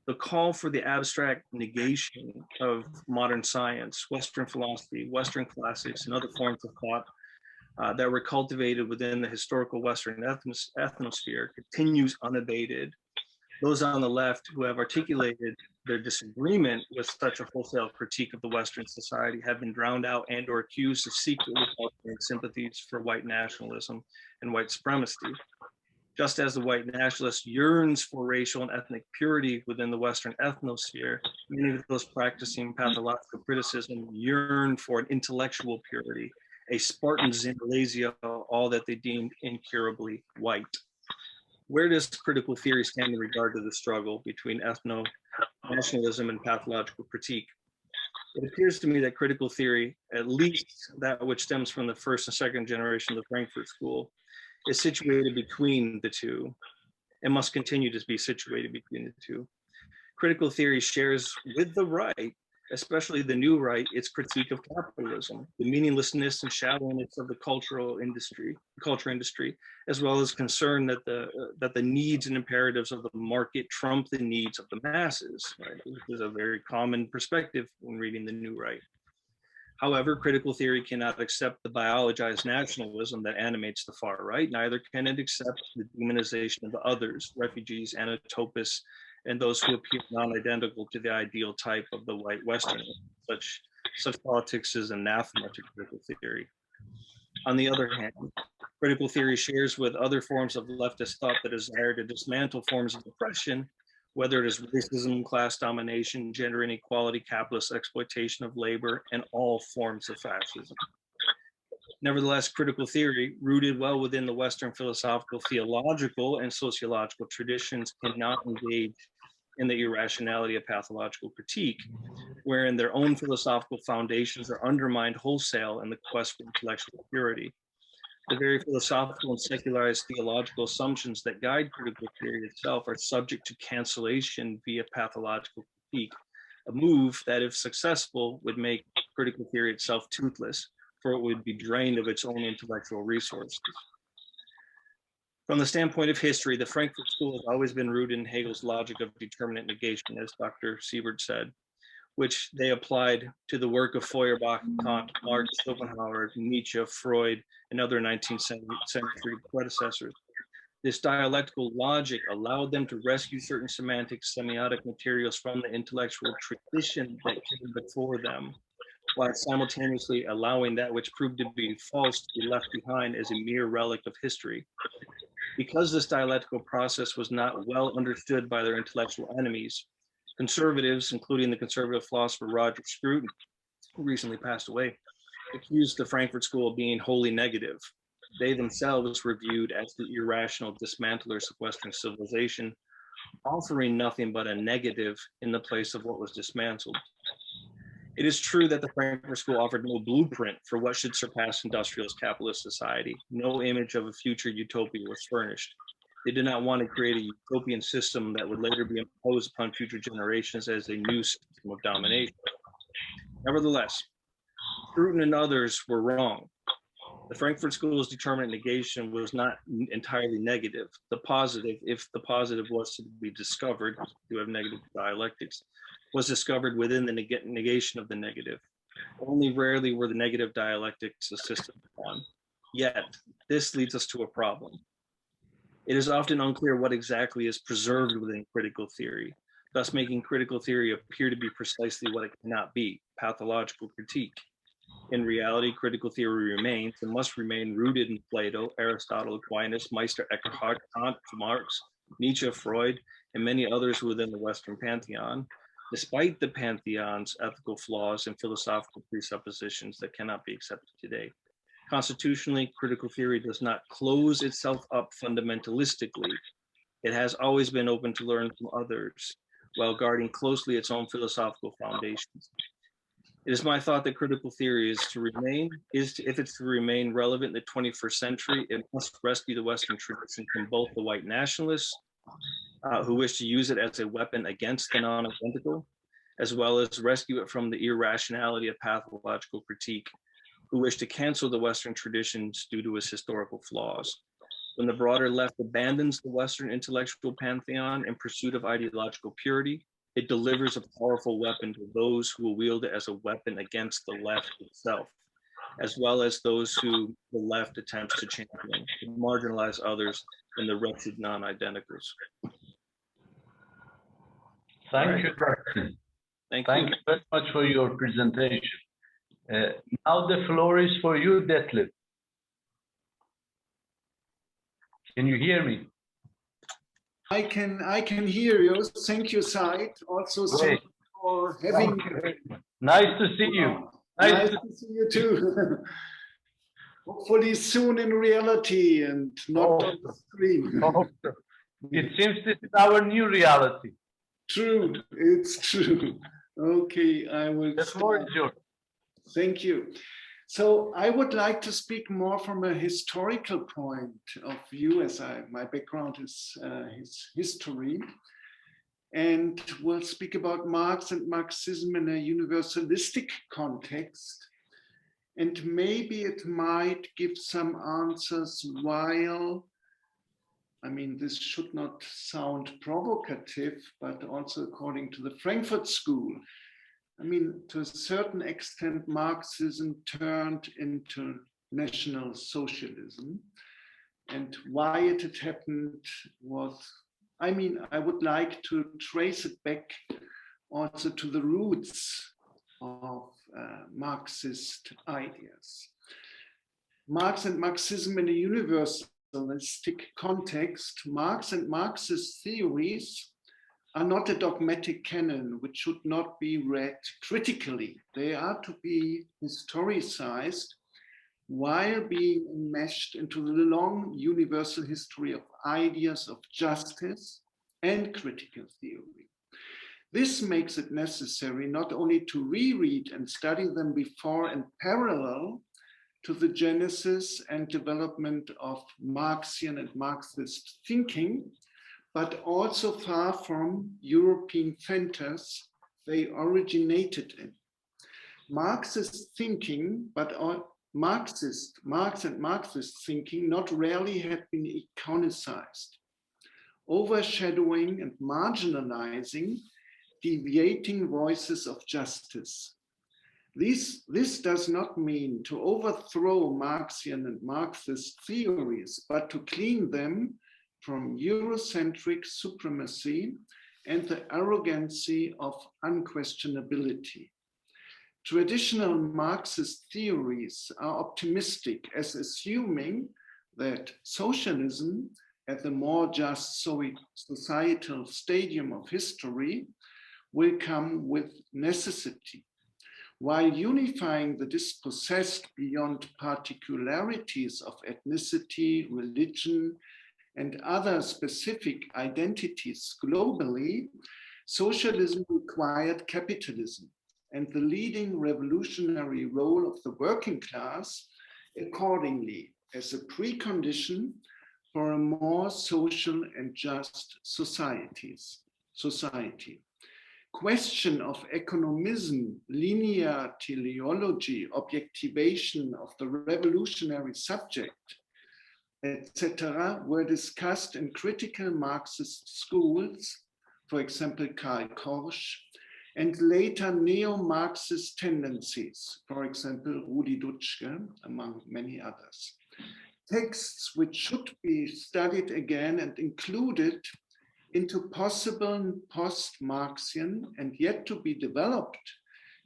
S5: The call for the abstract negation of modern science, Western philosophy, Western classics, and other forms of thought that were cultivated within the historical Western ethnosphere continues unabated. Those on the left who have articulated their disagreement with such a wholesale critique of the Western society have been drowned out and or accused of secretly cultivating sympathies for white nationalism and white supremacy. Just as the white nationalist yearns for racial and ethnic purity within the Western ethnosphere, many of those practicing pathological criticism yearn for an intellectual purity, a Spartan Zenalasia, all that they deemed incurably white. Where does critical theory stand in regard to the struggle between ethno-nationalism and pathological critique? It appears to me that critical theory, at least that which stems from the first and second generation of the Frankfurt School, is situated between the two and must continue to be situated between the two. Critical theory shares with the right, especially the new right, its critique of capitalism, the meaninglessness and shallowness of the culture industry, as well as concern that the needs and imperatives of the market trump the needs of the masses. Right? This is a very common perspective when reading the new right. However, critical theory cannot accept the biologized nationalism that animates the far right. Neither can it accept the demonization of the others, refugees, anatopists, and those who appear non-identical to the ideal type of the white Westerner. Such politics is anathema to critical theory. On the other hand, critical theory shares with other forms of leftist thought the desire to dismantle forms of oppression, whether it is racism, class domination, gender inequality, capitalist exploitation of labor, and all forms of fascism. Nevertheless, critical theory, rooted well within the Western philosophical, theological, and sociological traditions, cannot engage in the irrationality of pathological critique, wherein their own philosophical foundations are undermined wholesale in the quest for intellectual purity. The very philosophical and secularized theological assumptions that guide critical theory itself are subject to cancellation via pathological critique, a move that, if successful, would make critical theory itself toothless, for it would be drained of its own intellectual resources. From the standpoint of history, the Frankfurt School has always been rooted in Hegel's logic of determinate negation, as Dr. Siebert said, which they applied to the work of Feuerbach, Kant, Marx, Schopenhauer, Nietzsche, Freud, and other 19th century predecessors. This dialectical logic allowed them to rescue certain semantic, semiotic materials from the intellectual tradition that came before them, while simultaneously allowing that which proved to be false to be left behind as a mere relic of history. Because this dialectical process was not well understood by their intellectual enemies, conservatives, including the conservative philosopher Roger Scruton, who recently passed away, accused the Frankfurt School of being wholly negative. They themselves were viewed as the irrational dismantlers of Western civilization, offering nothing but a negative in the place of what was dismantled. It is true that the Frankfurt School offered no blueprint for what should surpass industrialist capitalist society. No image of a future utopia was furnished. They did not want to create a utopian system that would later be imposed upon future generations as a new system of domination. Nevertheless, Scruton and others were wrong. The Frankfurt School's determinate negation was not entirely negative. The positive, if the positive was to be discovered, you have negative dialectics, was discovered within the negation of the negative. Only rarely were the negative dialectics insisted upon. Yet, this leads us to a problem. It is often unclear what exactly is preserved within critical theory, thus making critical theory appear to be precisely what it cannot be, pathological critique. In reality, critical theory remains and must remain rooted in Plato, Aristotle, Aquinas, Meister Eckhart, Kant, Marx, Nietzsche, Freud, and many others within the Western pantheon, despite the pantheon's ethical flaws and philosophical presuppositions that cannot be accepted today. Constitutionally, critical theory does not close itself up fundamentalistically. It has always been open to learn from others, while guarding closely its own philosophical foundations. It is my thought that critical theory if it's to remain relevant in the 21st century, it must rescue the Western tradition from both the white nationalists who wish to use it as a weapon against the non-identical, as well as rescue it from the irrationality of pathological critique, who wish to cancel the Western traditions due to its historical flaws. When the broader left abandons the Western intellectual pantheon in pursuit of ideological purity, it delivers a powerful weapon to those who will wield it as a weapon against the left itself, as well as those who the left attempts to champion, to marginalize others in the wretched non-identicals.
S2: Thank you, Dustin. Thank you very much for your presentation. Now the floor is for you, Detlev. Can you hear me?
S6: I can hear you. Thank you, Syed. Also, thank you for having me.
S2: Nice to see you.
S6: Nice to see you too. Hopefully soon in reality and not on the screen.
S2: It seems this is our new reality.
S6: True, it's true. Okay, I will.
S2: The floor is yours.
S6: Thank you. So I would like to speak more from a historical point of view, as my background is history, and we'll speak about Marx and Marxism in a universalistic context. And maybe it might give some answers while, I mean, this should not sound provocative, but also according to the Frankfurt School, I mean, to a certain extent, Marxism turned into National Socialism. And why it had happened was, I mean, I would like to trace it back also to the roots of Marxist ideas. Marx and Marxism in a universalistic context, Marx and Marxist theories are not a dogmatic canon which should not be read critically. They are to be historicized while being enmeshed into the long universal history of ideas of justice and critical theory. This makes it necessary not only to reread and study them before and parallel to the genesis and development of Marxian and Marxist thinking, but also far from European centers they originated in. Marxist thinking, Marx and Marxist thinking not rarely had been iconicized, overshadowing and marginalizing deviating voices of justice. This does not mean to overthrow Marxian and Marxist theories, but to clean them from Eurocentric supremacy and the arrogancy of unquestionability. Traditional Marxist theories are optimistic as assuming that socialism at the more just societal stadium of history will come with necessity, while unifying the dispossessed beyond particularities of ethnicity, religion, and other specific identities globally. Socialism required capitalism and the leading revolutionary role of the working class accordingly as a precondition for a more social and just society. Question of economism, linear teleology, objectivation of the revolutionary subject, etc., were discussed in critical Marxist schools, for example, Karl Korsch, and later neo-Marxist tendencies, for example, Rudi Dutschke, among many others. Texts which should be studied again and included into possible post-Marxian and yet to be developed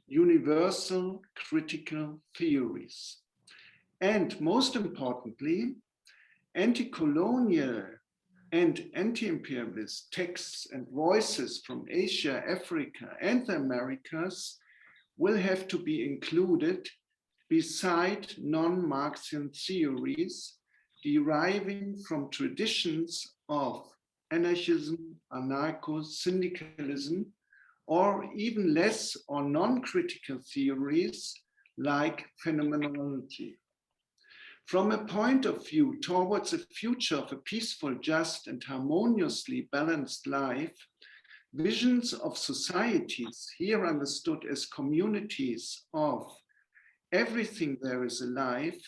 S6: universal critical theories. And most importantly, anti-colonial and anti-imperialist texts and voices from Asia, Africa, and the Americas will have to be included beside non-Marxian theories deriving from traditions of anarchism, anarcho-syndicalism, or even less or non-critical theories like phenomenology. From a point of view towards a future of a peaceful, just, and harmoniously balanced life, visions of societies, here understood as communities of everything there is alive,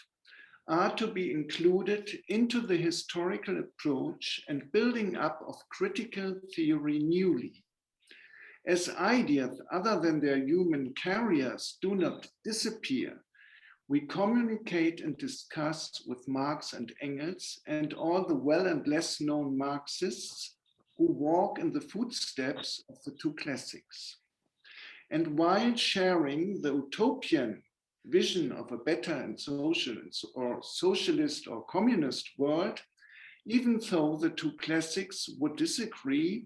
S6: are to be included into the historical approach and building up of critical theory newly. As ideas other than their human carriers do not disappear, we communicate and discuss with Marx and Engels and all the well and less known Marxists who walk in the footsteps of the two classics. And while sharing the utopian vision of a better and socialist or communist world, even though the two classics would disagree,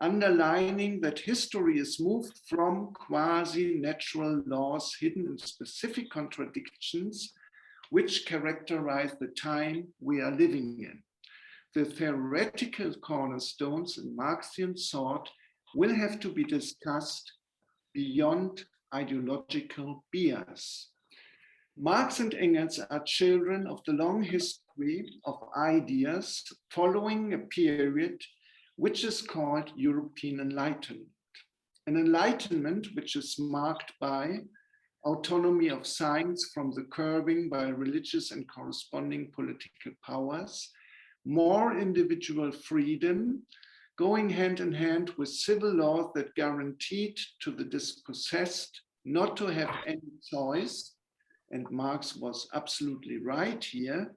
S6: underlining that history is moved from quasi-natural laws hidden in specific contradictions which characterize the time we are living in. The theoretical cornerstones in Marxian thought will have to be discussed beyond ideological bias. Marx and Engels are children of the long history of ideas following a period which is called European Enlightenment. An enlightenment which is marked by autonomy of science from the curbing by religious and corresponding political powers, more individual freedom, going hand in hand with civil laws that guaranteed to the dispossessed not to have any choice, and Marx was absolutely right here,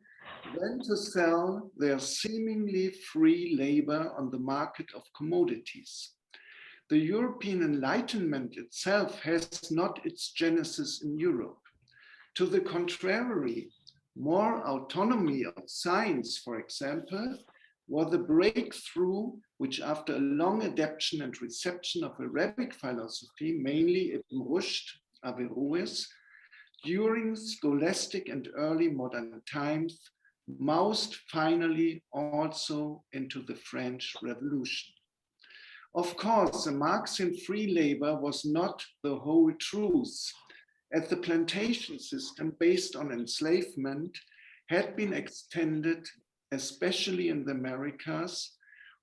S6: than to sell their seemingly free labor on the market of commodities. The European Enlightenment itself has not its genesis in Europe. To the contrary, more autonomy of science, for example, was the breakthrough which, after a long adaptation and reception of Arabic philosophy, mainly Ibn Rushd, Averroes, during scholastic and early modern times, moused finally also into the French Revolution. Of course, the Marxian free labor was not the whole truth, as the plantation system based on enslavement had been extended, especially in the Americas,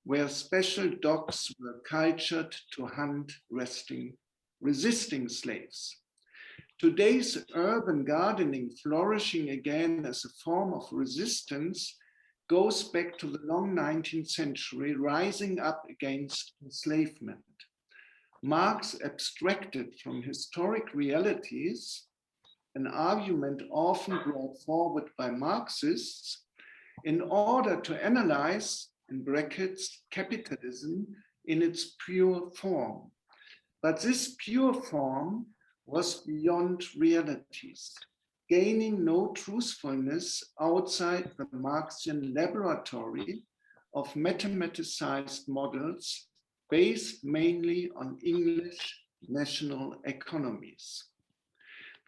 S6: where special dogs were cultured to hunt resisting slaves. Today's urban gardening flourishing again as a form of resistance goes back to the long 19th century, rising up against enslavement. Marx abstracted from historic realities, an argument often brought forward by Marxists, in order to analyze, in brackets, capitalism in its pure form. But this pure form was beyond realities, gaining no truthfulness outside the Marxian laboratory of mathematicized models based mainly on English national economies.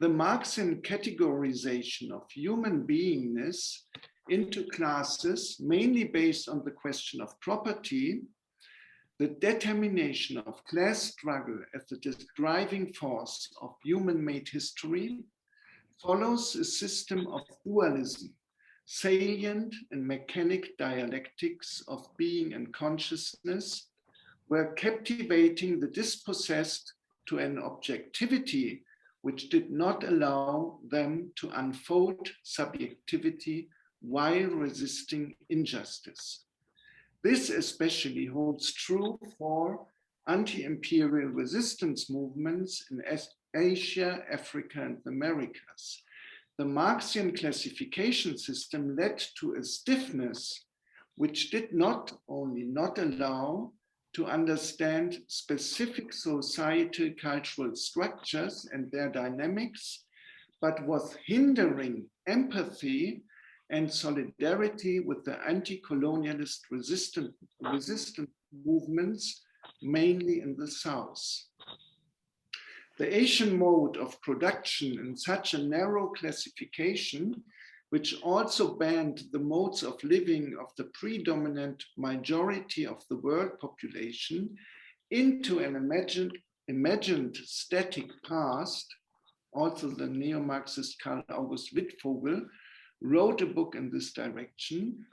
S6: The Marxian categorization of human beingness into classes, mainly based on the question of property, the determination of class struggle as the driving force of human-made history, follows a system of dualism, salient and mechanic dialectics of being and consciousness, were captivating the dispossessed to an objectivity which did not allow them to unfold subjectivity while resisting injustice. This especially holds true for anti-imperial resistance movements in Asia, Africa, and the Americas. The Marxian classification system led to a stiffness which did not only not allow to understand specific societal cultural structures and their dynamics, but was hindering empathy and solidarity with the anti-colonialist resistant movements, mainly in the South. The Asian mode of production in such a narrow classification, which also banned the modes of living of the predominant majority of the world population into an imagined static past, also the neo-Marxist Karl August Wittfogel wrote a book in this direction.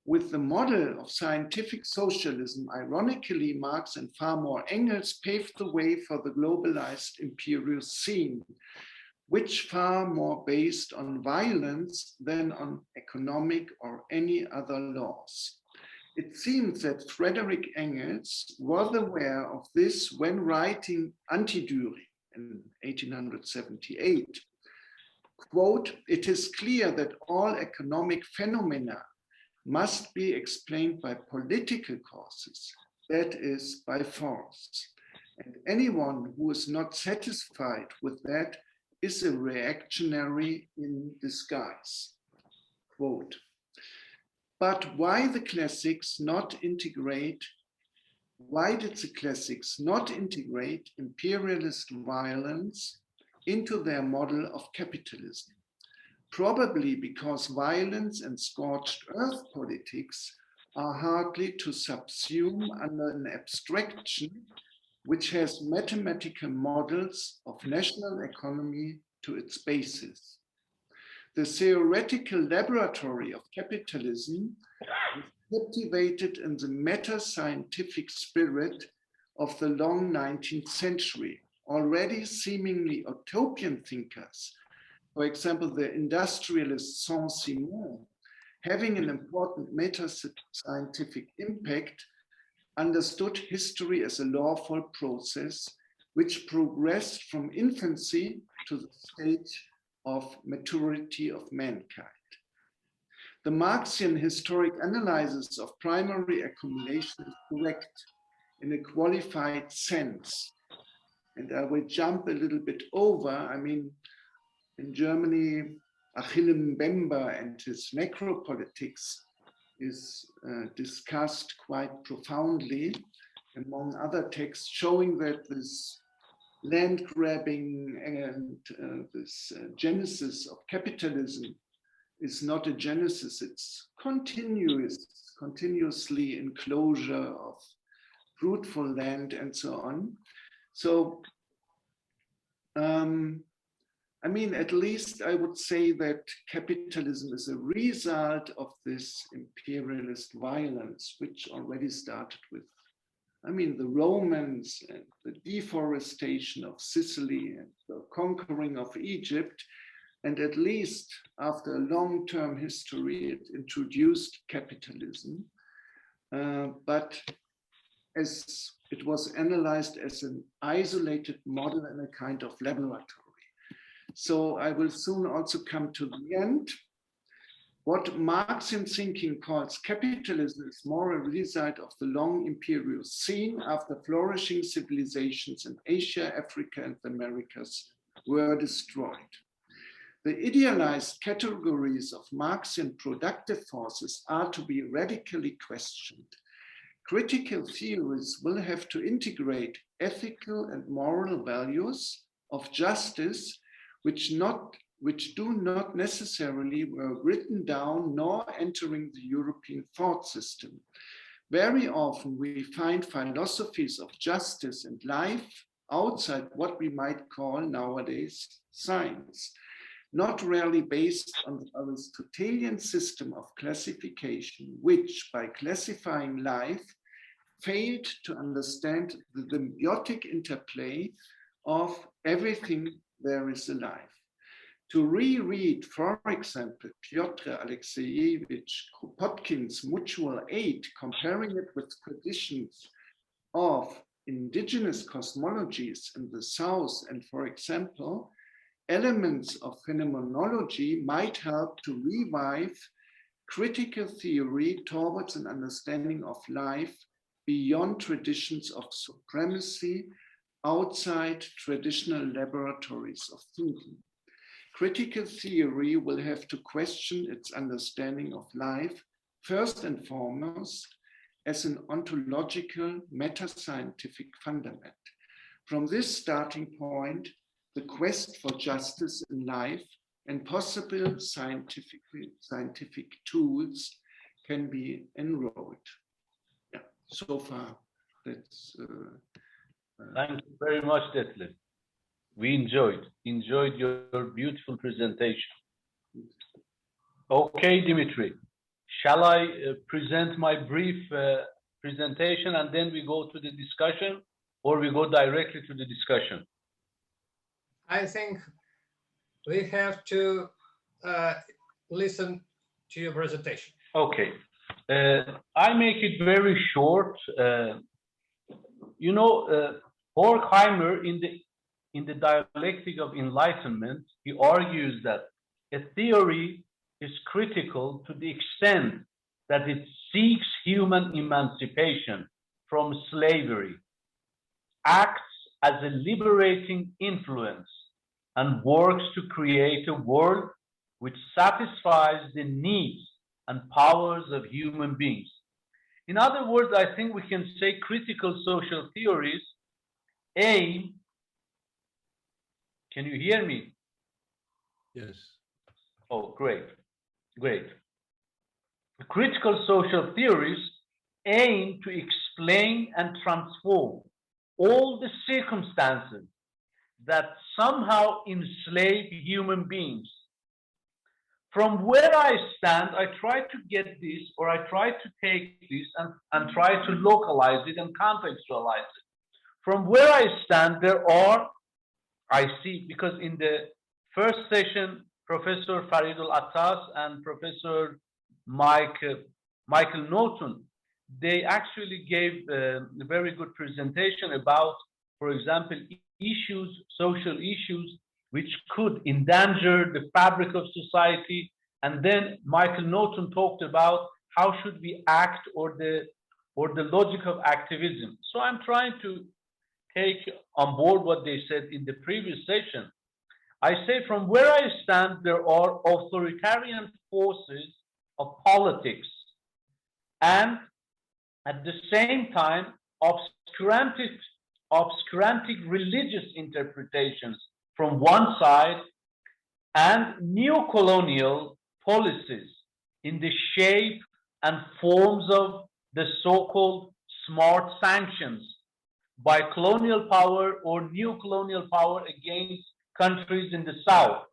S6: With the model of scientific socialism, ironically, Marx and far more Engels paved the way for the globalized imperial scene, which far more based on violence than on economic or any other laws. It seems that Frederick Engels was aware of this when writing Anti-Düry in 1878. Quote, "It is clear that all economic phenomena must be explained by political causes, that is, by force. And anyone who is not satisfied with that is a reactionary in disguise." Quote, but why did the classics not integrate imperialist violence into their model of capitalism? Probably because violence and scorched earth politics are hardly to subsume under an abstraction which has mathematical models of national economy to its basis. The theoretical laboratory of capitalism is captivated in the meta-scientific spirit of the long 19th century. Already seemingly utopian thinkers, for example, the industrialist Saint-Simon, having an important meta-scientific impact, understood history as a lawful process which progressed from infancy to the stage of maturity of mankind. The Marxian historic analysis of primary accumulation is correct in a qualified sense. And I will jump a little bit over. I mean, in Germany, Achille Mbemba and his necropolitics is discussed quite profoundly, among other texts, showing that this land grabbing and this genesis of capitalism is not a genesis, it's continuously enclosure of fruitful land and so on. So, I mean, at least I would say that capitalism is a result of this imperialist violence, which already started with, I mean, the Romans and the deforestation of Sicily and the conquering of Egypt. And at least after a long-term history, it introduced capitalism. But as it was analyzed as an isolated model in a kind of laboratory. So I will soon also come to the end. What Marxian thinking calls capitalism is more a result of the long imperial scene after flourishing civilizations in Asia, Africa, and the Americas were destroyed. The idealized categories of Marxian productive forces are to be radically questioned. Critical theories will have to integrate ethical and moral values of justice, which do not necessarily were written down nor entering the European thought system. Very often we find philosophies of justice and life outside what we might call nowadays science, not rarely based on the Aristotelian system of classification, which by classifying life failed to understand the symbiotic interplay of everything there is alive. To reread, for example, Pyotr Alexeyevich Kropotkin's Mutual Aid, comparing it with traditions of indigenous cosmologies in the South, and for example, elements of phenomenology might help to revive critical theory towards an understanding of life beyond traditions of supremacy outside traditional laboratories of thinking. Critical theory will have to question its understanding of life, first and foremost, as an ontological meta-scientific fundament. From this starting point, the quest for justice in life and possible scientific tools can be enrolled. Yeah, so far, that's...
S2: Thank you very much, Detlev. We enjoyed your beautiful presentation. Okay, Dmitry, shall I present my brief presentation and then we go to the discussion, or we go directly to the discussion?
S3: I think we have to listen to your presentation.
S2: Okay, I make it very short. You know, Horkheimer in the dialectic of enlightenment, he argues that a theory is critical to the extent that it seeks human emancipation from slavery, acts as a liberating influence, and works to create a world which satisfies the needs and powers of human beings. In other words, I think we can say critical social theories aim. Can you hear me?
S7: Yes.
S2: Oh, great, great. Critical social theories aim to explain and transform all the circumstances that somehow enslave human beings. From where I stand, I try to get this, or I try to take this and try to localize it and contextualize it. From where I stand, I see, because in the first session, Professor Farid Alatas and Professor Michael Naughton, they actually gave a very good presentation about, for example, social issues, which could endanger the fabric of society. And then Michael Naughton talked about how should we act, or the logic of activism. So I'm trying to take on board what they said in the previous session. I say from where I stand, there are authoritarian forces of politics, and at the same time, obscurantic religious interpretations from one side, and neo-colonial policies in the shape and forms of the so-called smart sanctions by colonial power or new colonial power against countries in the South,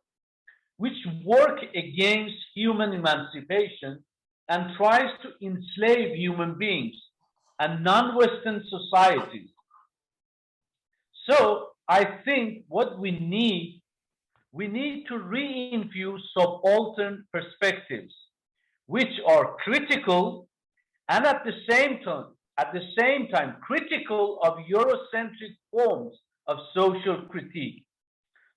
S2: which work against human emancipation and tries to enslave human beings and non-Western societies. So I think what we need to reinfuse subaltern perspectives, which are critical and at the same time critical of Eurocentric forms of social critique.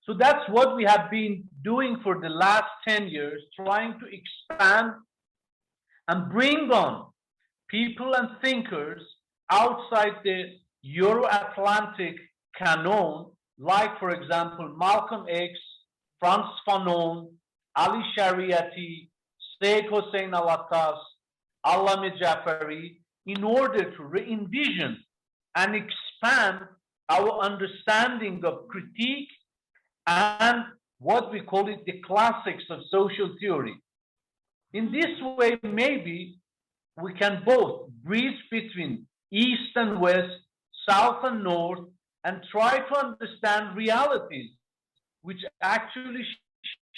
S2: So that's what we have been doing for the last 10 years, trying to expand and bring on people and thinkers outside the Euro-Atlantic canon, like, for example, Malcolm X, Frantz Fanon, Ali Shariati, Seyed Hossein Alatas, Allame Jafari, in order to re-envision and expand our understanding of critique and what we call it the classics of social theory. In this way, maybe we can both bridge between East and West, South and North, and try to understand realities which actually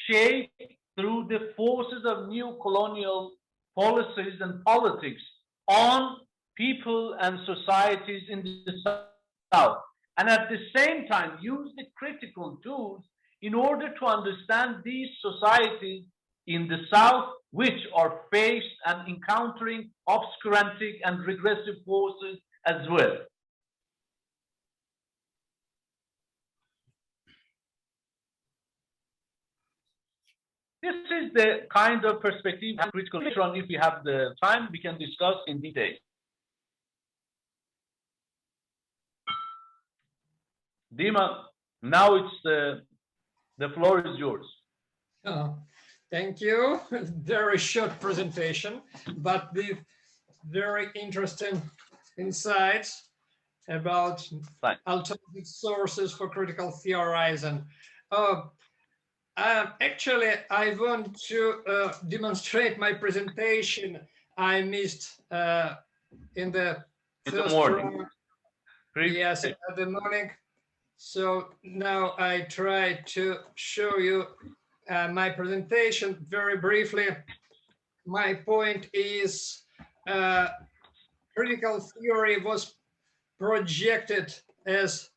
S2: shape through the forces of new colonial policies and politics on people and societies in the South. And at the same time, use the critical tools in order to understand these societies in the South, which are faced and encountering obscurantic and regressive forces as well. This is the kind of perspective and critical later on, if we have the time, we can discuss in detail. Dima, now it's the floor is yours.
S3: Oh, thank you. Very short presentation, but with very interesting insights about alternative sources for critical theorizing. Actually, I want to demonstrate my presentation. I missed in the first
S2: morning.
S3: Yes, at the morning. So now I try to show you my presentation very briefly. My point is critical theory was projected as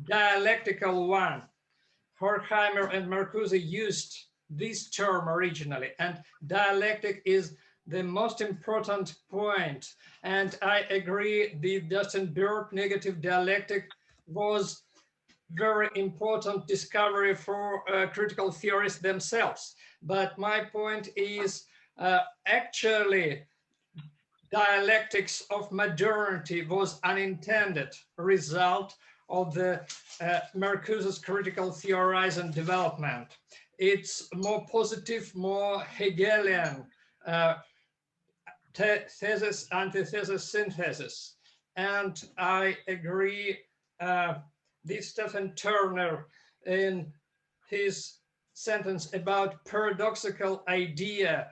S3: dialectical one. Horkheimer and Marcuse used this term originally, and dialectic is the most important point. And I agree, the Dustin Byrd negative dialectic was very important discovery for critical theorists themselves. But my point is actually dialectics of modernity was unintended result of the Marcuse's critical theorizing development. It's more positive, more Hegelian thesis, antithesis, synthesis. And I agree this Stephen Turner in his sentence about paradoxical idea,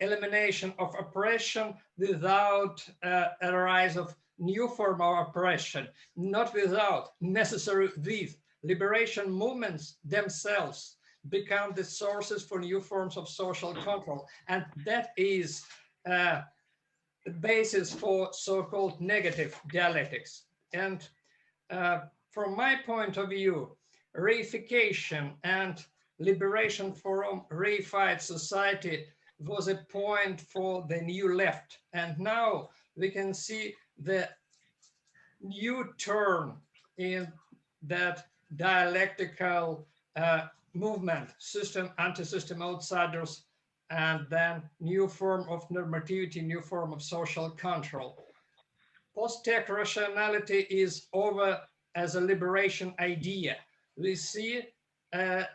S3: elimination of oppression without a rise of new form of oppression, not without, necessary with. Liberation movements themselves become the sources for new forms of social control. And that is the basis for so-called negative dialectics. And from my point of view, reification and liberation from reified society was a point for the new left. And now we can see the new turn in that dialectical movement, system, anti-system outsiders, and then new form of normativity, new form of social control. Post-tech rationality is over as a liberation idea. We see the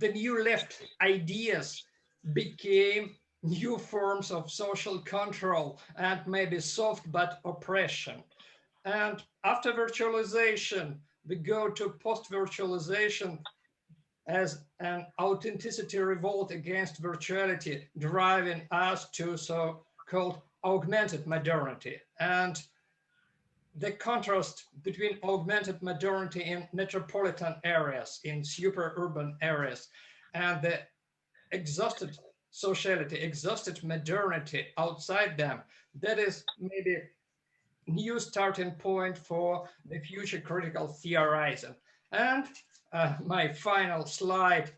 S3: new left ideas became new forms of social control and maybe soft but oppression. And after virtualization, we go to post-virtualization. as an authenticity revolt against virtuality, driving us to so-called augmented modernity. And the contrast between augmented modernity in metropolitan areas, in super urban areas, and the exhausted sociality, exhausted modernity outside them, that is maybe new starting point for the future critical theorizing. And my final slide,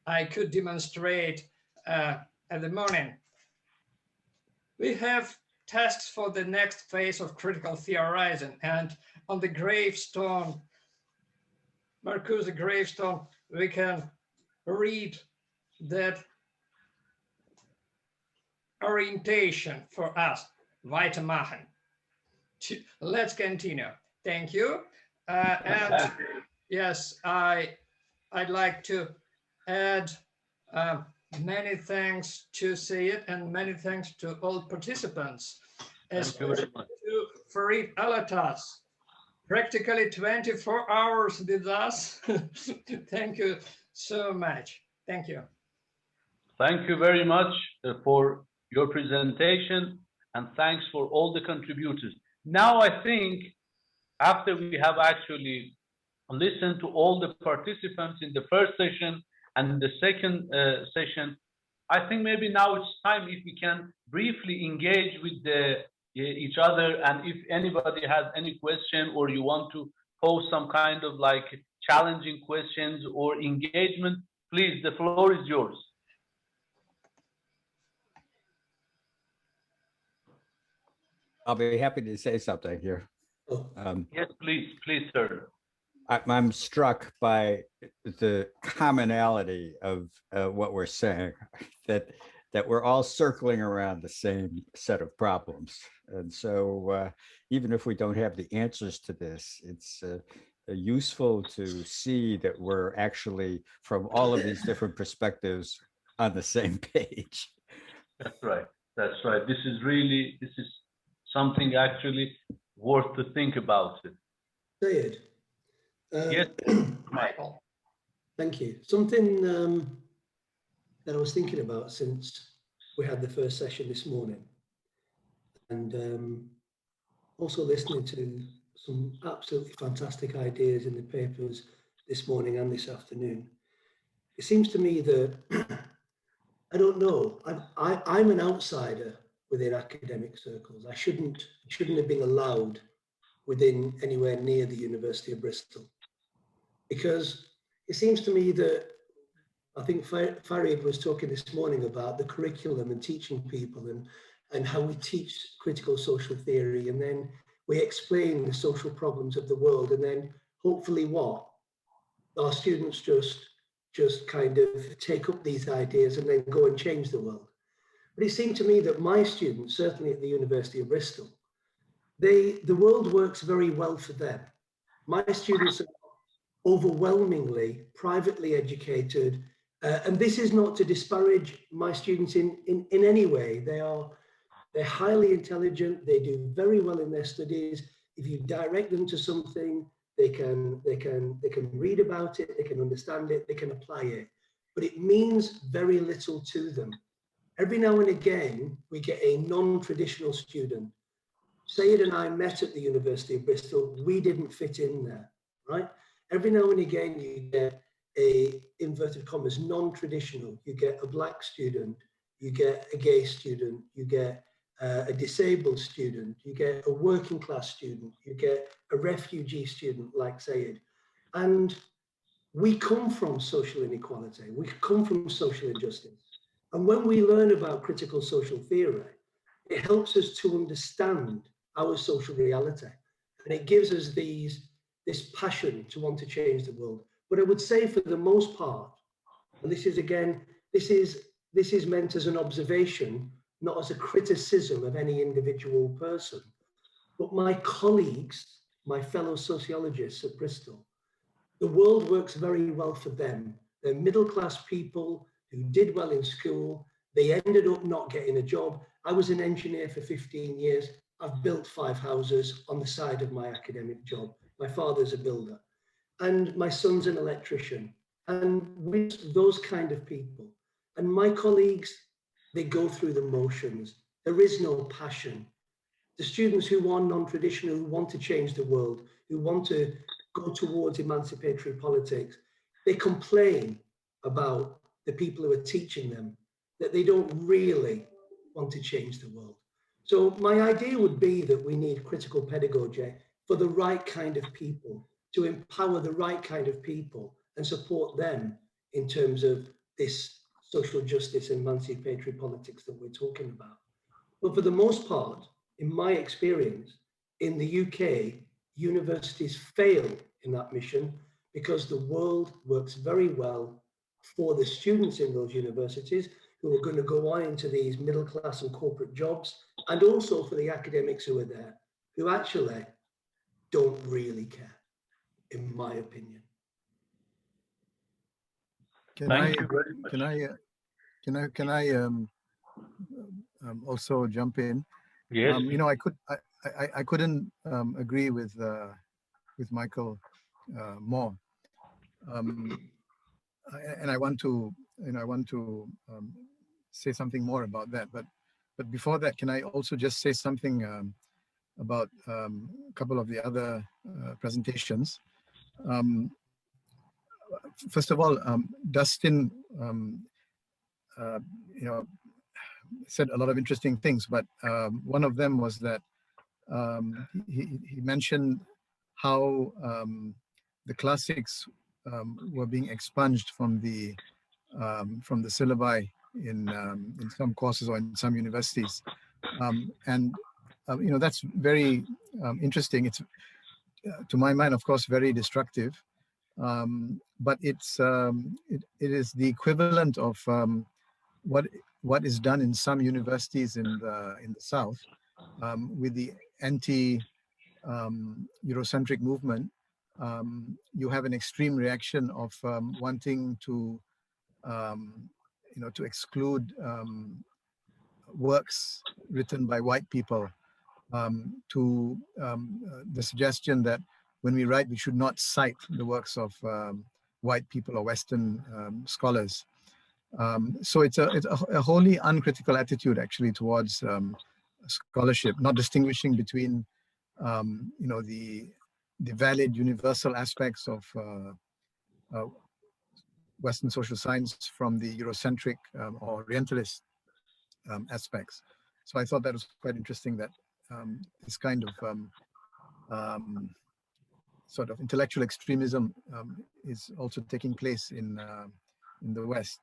S3: I could demonstrate at the morning. We have tasks for the next phase of critical theorizing, and on the gravestone, Marcuse gravestone, we can read that orientation for us, weitermachen. Let's continue. Thank you. And yes, I'd like to add many thanks to Seyed and many thanks to all participants, especially to Farid Alatas, practically 24 hours with us. Thank you so much. Thank you.
S2: Thank you very much for your presentation, and thanks for all the contributors. Now I think after we have actually listened to all the participants in the first session and the second session, I think maybe now it's time if we can briefly engage with each other, and if anybody has any question or you want to pose some kind of like challenging questions or engagement, please, the floor is yours.
S1: I'll be happy to say something here.
S2: Yes, please, sir.
S1: I'm struck by the commonality of what we're saying, that we're all circling around the same set of problems. And so even if we don't have the answers to this, it's useful to see that we're actually, from all of these different perspectives, on the same page.
S2: That's right. That's right. This is something actually worth to think about it.
S7: Seyed.
S2: Yes, Michael.
S7: Thank you. Something that I was thinking about since we had the first session this morning, and also listening to some absolutely fantastic ideas in the papers this morning and this afternoon. It seems to me that, I don't know, I'm an outsider within academic circles. I shouldn't have been allowed within anywhere near the University of Bristol, because it seems to me that, I think Farid was talking this morning about the curriculum and teaching people and how we teach critical social theory, and then we explain the social problems of the world, and then hopefully what? Our students just kind of take up these ideas and then go and change the world. But it seemed to me that my students, certainly at the University of Bristol, the world works very well for them. My students are overwhelmingly privately educated, and this is not to disparage my students in any way. They're highly intelligent. They do very well in their studies. If you direct them to something, they can read about it, they can understand it, they can apply it. But it means very little to them. Every now and again, we get a non-traditional student. Syed and I met at the University of Bristol. We didn't fit in there, right? Every now and again, you get a, inverted commas, non-traditional. You get a black student, you get a gay student, you get a disabled student, you get a working class student, you get a refugee student like Syed. And we come from social inequality, we come from social injustice. And when we learn about critical social theory, it helps us to understand our social reality. And it gives us this passion to want to change the world. But I would say for the most part, and this is again, this is meant as an observation, not as a criticism of any individual person, but my colleagues, my fellow sociologists at Bristol, the world works very well for them. They're middle-class people who did well in school. They ended up not getting a job. I was an engineer for 15 years. I've built 5 houses on the side of my academic job. My father's a builder, and my son's an electrician. And with those kind of people, and my colleagues, they go through the motions. There is no passion. The students who are non-traditional, who want to change the world, who want to go towards emancipatory politics, they complain about the people who are teaching them that they don't really want to change the world. So my idea would be that we need critical pedagogy for the right kind of people, to empower the right kind of people and support them in terms of this social justice and emancipatory politics that we're talking about. But for the most part, in my experience, in the UK, universities fail in that mission because the world works very well for the students in those universities who are going to go on into these middle class and corporate jobs, and also for the academics who are there, who actually don't really care, in my opinion.
S2: Thank you very much.
S8: Can I also jump in?
S2: Yes.
S8: You know, I couldn't agree with Michael more, and I want to say something more about that. But before that, can I also just say something about a couple of the other presentations? First of all, Dustin, you know, said a lot of interesting things, but one of them was that he mentioned how the classics were being expunged from the syllabi in some courses or in some universities, and you know, that's very interesting. It's to my mind, of course, very destructive, but it's it is the equivalent of what is done in some universities in the South with the anti-Eurocentric movement. You have an extreme reaction of wanting to, you know, to exclude works written by white people, to the suggestion that when we write, we should not cite the works of white people or Western scholars. So it's a wholly uncritical attitude, actually, towards scholarship, not distinguishing between you know, the valid universal aspects of Western social science from the Eurocentric or Orientalist aspects. So I thought that was quite interesting, that this kind of sort of intellectual extremism is also taking place in the West.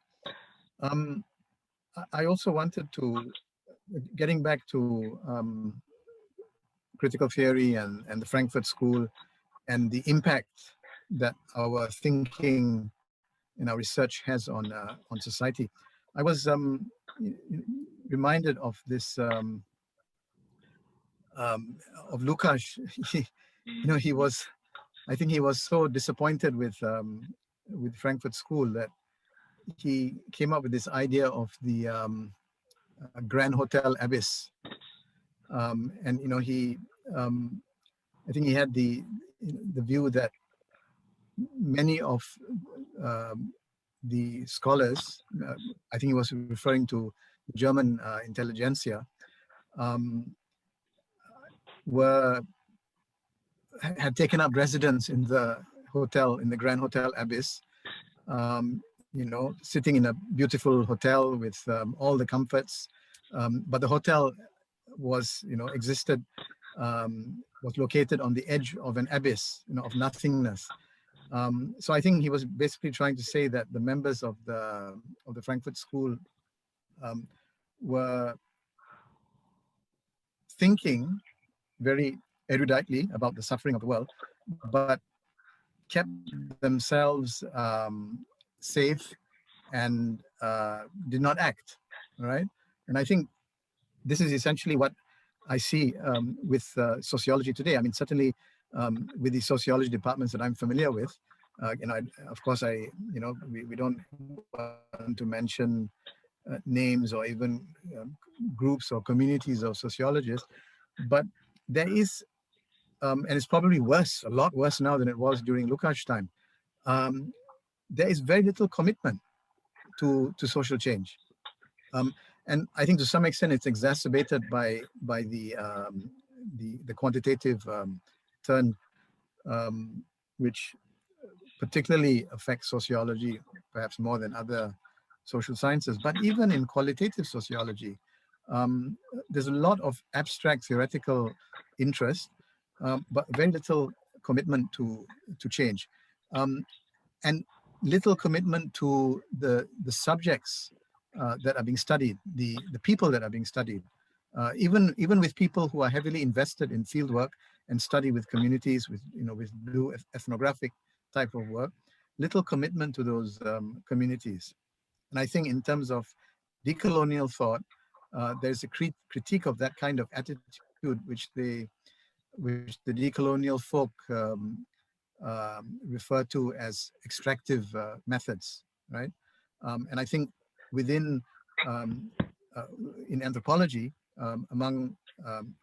S8: I also wanted to, getting back to critical theory and the Frankfurt School and the impact that our thinking and our research has on society. I was reminded of this of Lukács. You know, I think he was so disappointed with Frankfurt School that he came up with this idea of the Grand Hotel Abyss, and you know, he I think he had the view that many of the scholars, I think he was referring to German intelligentsia, had taken up residence in the hotel, in the Grand Hotel Abyss, you know, sitting in a beautiful hotel with all the comforts, but the hotel was, you know, existed, was located on the edge of an abyss, you know, of nothingness. So I think he was basically trying to say that the members of the Frankfurt School were thinking very eruditely about the suffering of the world, but kept themselves safe and did not act, right? And I think this is essentially what I see with sociology today. I mean, certainly with the sociology departments that I'm familiar with, and of course, we don't want to mention names or even groups or communities of sociologists, but there is, and it's probably worse, a lot worse now than it was during Lukács' time. there is very little commitment to social change. And I think to some extent it's exacerbated by the quantitative turn, which particularly affects sociology, perhaps more than other social sciences. But even in qualitative sociology, there's a lot of abstract theoretical interest, but very little commitment to change, and little commitment to the subjects that are being studied, the people that are being studied. Even with people who are heavily invested in field work and study with communities, with blue ethnographic type of work, little commitment to those communities. And I think in terms of decolonial thought, there's a critique of that kind of attitude which the decolonial folk refer to as extractive methods, right? And I think within in anthropology, among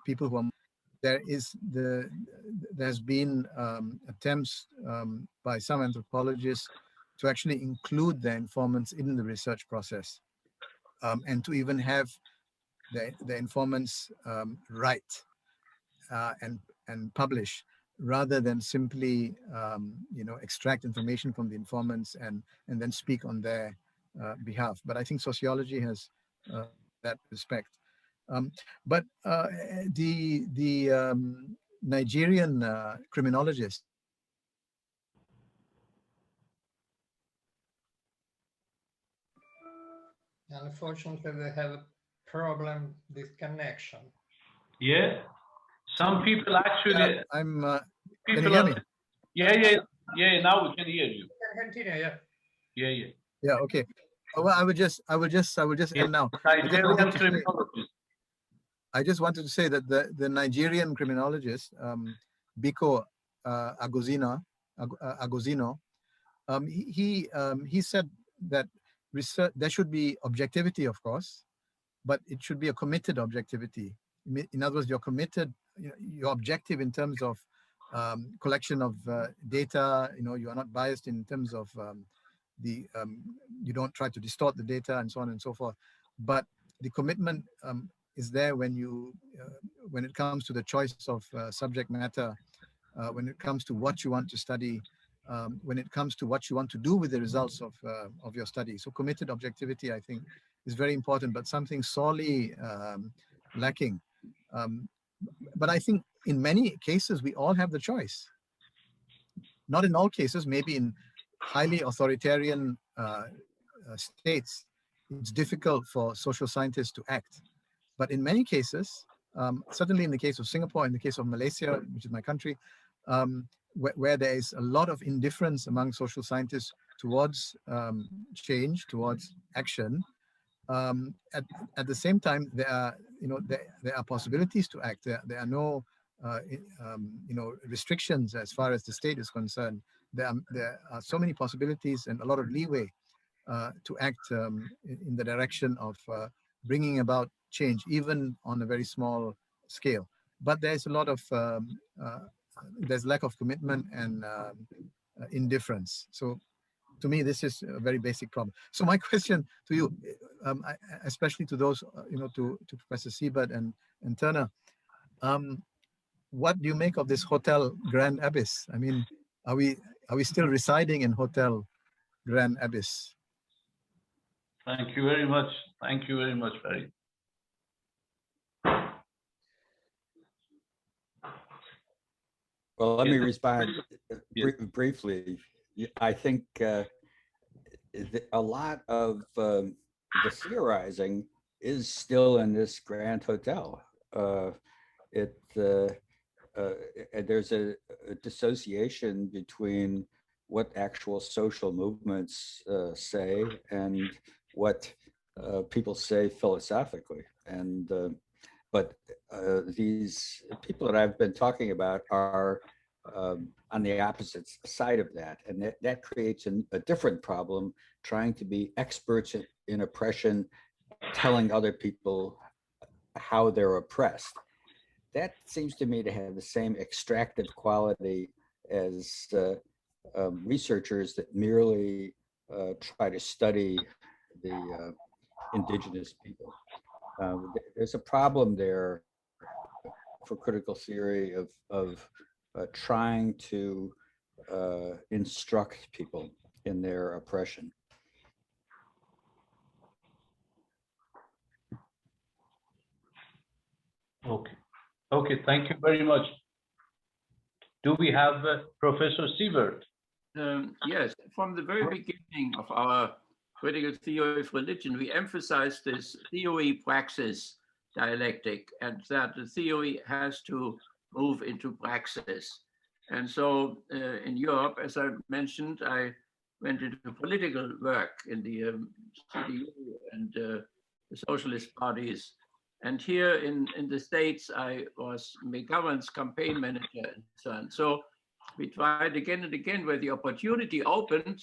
S8: people who are, there's been attempts by some anthropologists to actually include their informants in the research process, and to even have the informants write and publish, rather than simply extract information from the informants and then speak on their behalf. But I think sociology has that respect. But the Nigerian criminologist.
S3: Unfortunately, they have a problem with connection.
S2: Yeah, some people actually.
S8: I'm.
S2: People
S8: can you hear me?
S2: Yeah. Now we can hear you.
S3: You can continue, yeah.
S2: Yeah.
S8: Yeah. Okay. Well, I would just end now.
S2: Nigerian criminologist.
S8: I just wanted to say that the Nigerian criminologist, Biko Agozino, he said that research, there should be objectivity, of course, but it should be a committed objectivity. In other words, you're committed, you're objective in terms of collection of data. You are not biased in terms of you don't try to distort the data and so on and so forth. But the commitment is there when it comes to the choice of subject matter, when it comes to what you want to study, when it comes to what you want to do with the results of your study. So committed objectivity, I think, is very important, but something sorely lacking. But I think in many cases, we all have the choice. Not in all cases, maybe in highly authoritarian states, it's difficult for social scientists to act. But in many cases, certainly in the case of Singapore, in the case of Malaysia, which is my country, where there is a lot of indifference among social scientists towards change, towards action, at the same time, there are possibilities to act. There are no restrictions as far as the state is concerned. There are so many possibilities and a lot of leeway to act in the direction of bringing about change, even on a very small scale. But there's a lot of there's lack of commitment and indifference. So to me, this is a very basic problem. So my question to you, especially to those, to Professor Siebert and Turner, what do you make of this Hotel Grand Abyss? I mean, are we still residing in Hotel Grand Abyss?
S2: Thank you very much. Thank you very much, Farid.
S1: Well, let me respond briefly. I think a lot of the theorizing is still in this Grand Hotel. There's a dissociation between what actual social movements say and what people say philosophically. And but these people that I've been talking about are on the opposite side of that. And that creates a different problem, trying to be experts in oppression, telling other people how they're oppressed. That seems to me to have the same extractive quality as researchers that merely try to study the indigenous people. There's a problem there for critical theory of trying to instruct people in their oppression.
S2: Okay. Okay, thank you very much. Do we have Professor Siebert?
S4: Yes, from the very beginning of our critical theory of religion, we emphasized this theory-praxis dialectic, and that the theory has to move into praxis. And so in Europe, as I mentioned, I went into political work in the CDU and the socialist parties. And here in the States, I was McGovern's campaign manager and so on. So we tried again and again where the opportunity opened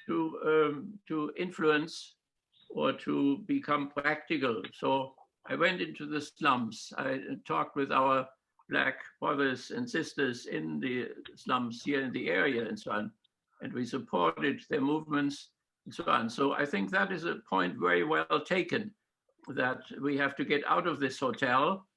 S4: to influence or to become practical. So I went into the slums. I talked with our Black brothers and sisters in the slums here in the area and so on. And we supported their movements and so on. So I think that is a point very well taken, that we have to get out of this hotel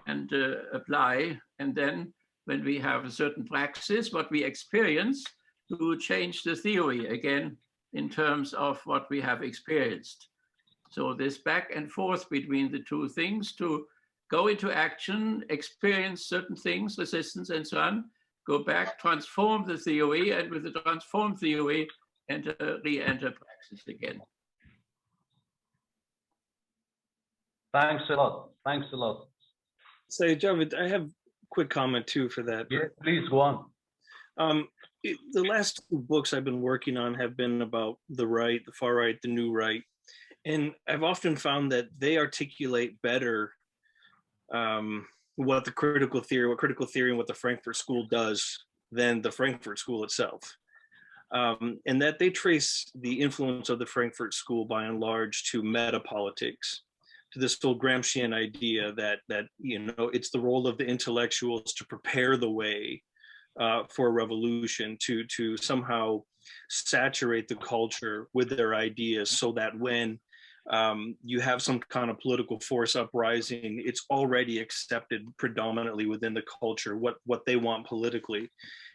S4: and apply. And then when we have a certain praxis, what we experience, to change the theory again in terms of what we have experienced. So this back and forth between the two things, to go into action, experience certain things, resistance and so on, go back, transform the theory, and with the transformed theory, re-enter praxis again.
S2: Thanks a lot. Thanks a lot.
S5: Say, Javid, I have a quick comment too for that.
S2: Yeah, please go on.
S5: The last two books I've been working on have been about the right, the far right, the new right. And I've often found that they articulate better what critical theory and what the Frankfurt School does than the Frankfurt School itself. And that they trace the influence of the Frankfurt School by and large to metapolitics, to this whole Gramscian idea that you know, it's the role of the intellectuals to prepare the way for a revolution, to somehow saturate the culture with their ideas, so that when you have some kind of political force uprising, it's already accepted predominantly within the culture what they want politically.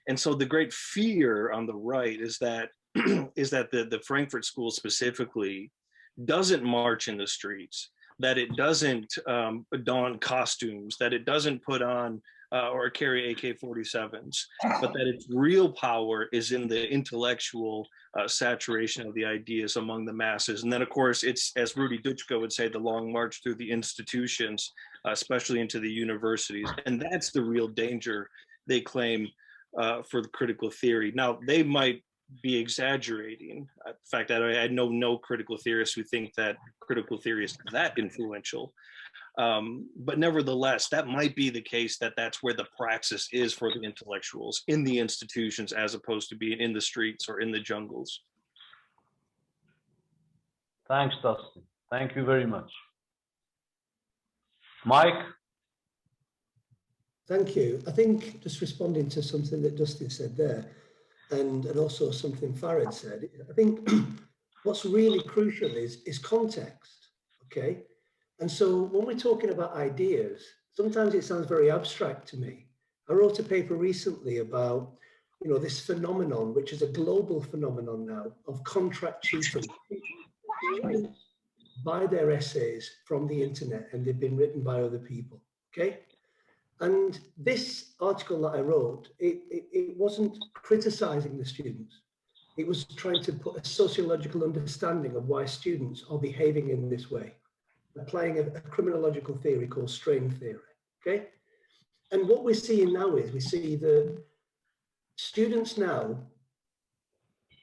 S5: And so the great fear on the right is that the Frankfurt School specifically doesn't march in the streets, that it doesn't don costumes, that it doesn't put on or carry AK-47s, but that its real power is in the intellectual saturation of the ideas among the masses. And then, of course, it's, as Rudy Dutschke would say, the long march through the institutions, especially into the universities. And that's the real danger, they claim, for the critical theory. Now, they might be exaggerating. In fact, I know no critical theorists who think that critical theory is that influential. But nevertheless, that might be the case, that's where the praxis is for the intellectuals, in the institutions, as opposed to being in the streets or in the jungles.
S2: Thanks, Dustin. Thank you very much. Mike?
S7: Thank you. I think just responding to something that Dustin said there, and also something Farid said, I think what's really crucial is context, okay? And so when we're talking about ideas, sometimes it sounds very abstract to me. I wrote a paper recently about, you know, this phenomenon, which is a global phenomenon now, of contract cheating. Students buy their essays from the internet, and they've been written by other people, okay? And this article that I wrote, it wasn't criticizing the students. It was trying to put a sociological understanding of why students are behaving in this way, applying a criminological theory called strain theory, okay? And what we're seeing now is, we see the students now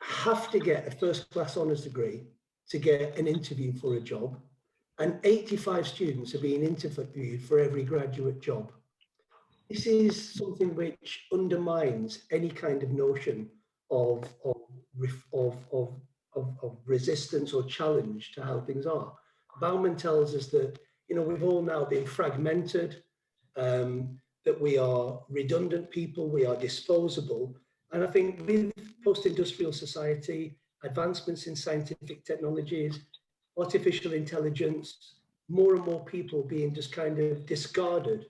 S7: have to get a first-class honours degree to get an interview for a job, and 85 students are being interviewed for every graduate job. This is something which undermines any kind of notion of resistance or challenge to how things are. Bauman tells us that, you know, we've all now been fragmented, that we are redundant people, we are disposable. And I think with post-industrial society, advancements in scientific technologies, artificial intelligence, more and more people being just kind of disregarded,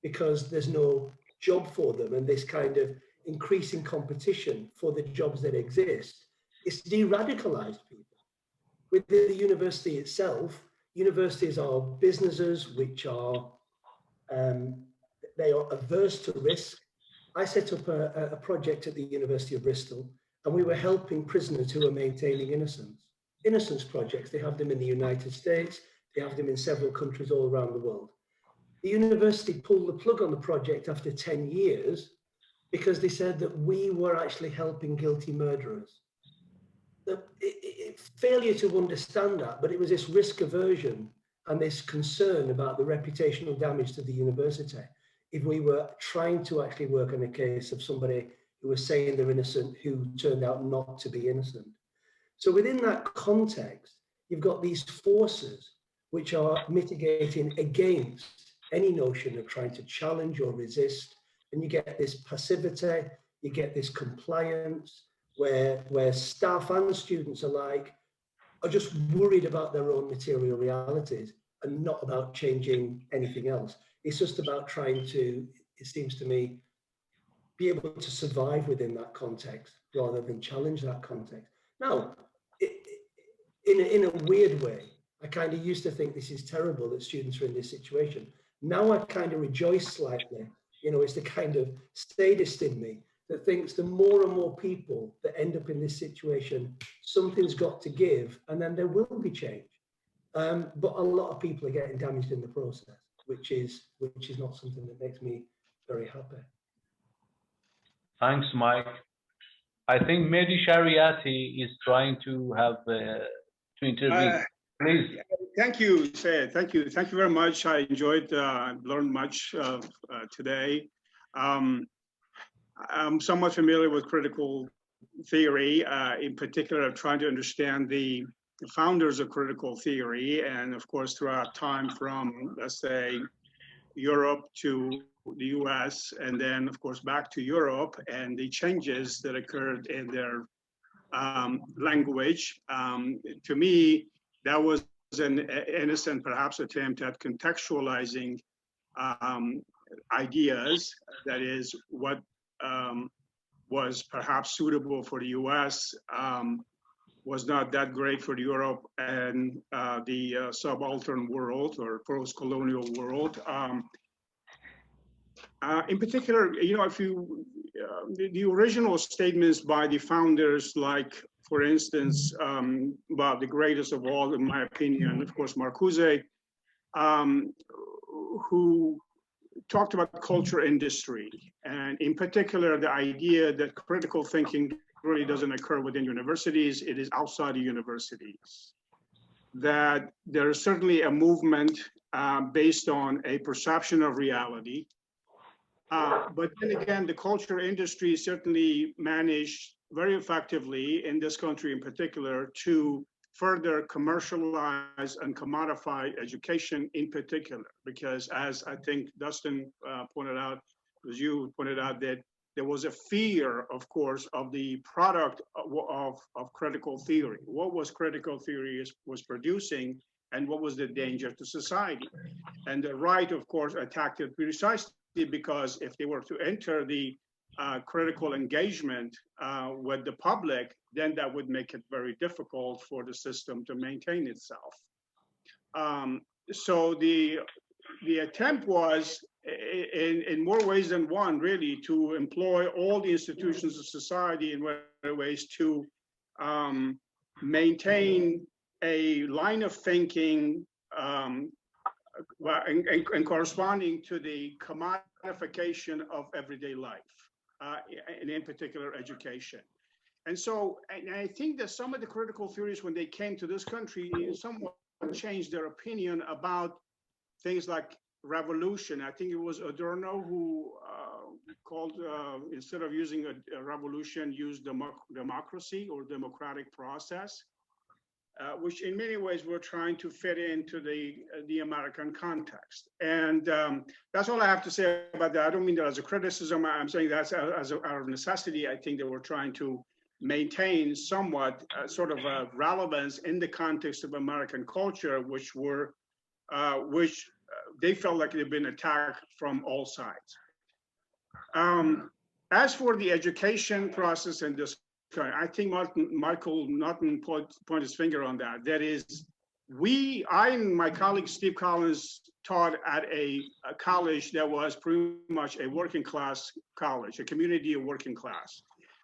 S7: because there's no job for them, and this kind of increasing competition for the jobs that exist, it's de-radicalized people. Within the university itself, universities are businesses which are, they are averse to risk. I set up a project at the University of Bristol, and we were helping prisoners who are maintaining innocence projects. They have them in the United States, they have them in several countries all around the world. The university pulled the plug on the project after 10 years because they said that we were actually helping guilty murderers. Failure to understand that, but it was this risk aversion and this concern about the reputational damage to the university if we were trying to actually work on a case of somebody who was saying they're innocent who turned out not to be innocent. So within that context, you've got these forces which are mitigating against any notion of trying to challenge or resist, and you get this passivity, you get this compliance, where staff and students alike are just worried about their own material realities and not about changing anything else. It's just about trying to, it seems to me, be able to survive within that context rather than challenge that context. Now, in a weird way, I kind of used to think this is terrible that students are in this situation. Now I kind of rejoice slightly. You know, it's the kind of sadist in me that thinks the more and more people that end up in this situation, something's got to give, and then there will be change. But a lot of people are getting damaged in the process, which is not something that makes me very happy.
S2: Thanks, Mike. I think Mehdi Shariati is trying to have to intervene. Please.
S9: Thank you, Seyed. Thank you very much. I enjoyed, learned much today. I'm somewhat familiar with critical theory, in particular, trying to understand the founders of critical theory, and of course, throughout time from, let's say, Europe to the US, and then, of course, back to Europe, and the changes that occurred in their language. To me, that was an innocent, perhaps, attempt at contextualizing ideas, that is, what was perhaps suitable for the US was not that great for Europe and the subaltern world or post-colonial world. In particular, you know, if you, the original statements by the founders, like, for instance, about the greatest of all, in my opinion, of course, Marcuse, who talked about culture industry, and in particular, the idea that critical thinking really doesn't occur within universities, it is outside the universities. That there is certainly a movement based on a perception of reality. But then again, the culture industry certainly managed very effectively, in this country in particular, to further commercialize and commodify education in particular, because as I think Dustin pointed out, as you pointed out, that there was a fear, of course, of the product of critical theory. What was critical theory was producing, and what was the danger to society? And the right, of course, attacked it precisely because if they were to enter the critical engagement with the public, then that would make it very difficult for the system to maintain itself. So the attempt was, in more ways than one, really, to employ all the institutions of society in ways to maintain a line of thinking and corresponding to the commodification of everyday life, and in particular education. And so, and I think that some of the critical theories, when they came to this country, somewhat changed their opinion about things like revolution. I think it was Adorno who called, instead of using a revolution, used democracy or democratic process. which in many ways we're trying to fit into the American context. And that's all I have to say about that. I don't mean that as a criticism. I'm saying that's as a necessity. I think that we're trying to maintain somewhat sort of a relevance in the context of American culture, which they felt like they've been attacked from all sides. As for the education process and this, I think Michael Naughton pointed his finger on that. That is, I and my colleague Steve Collins taught at a college that was pretty much a working class college, a community of working class.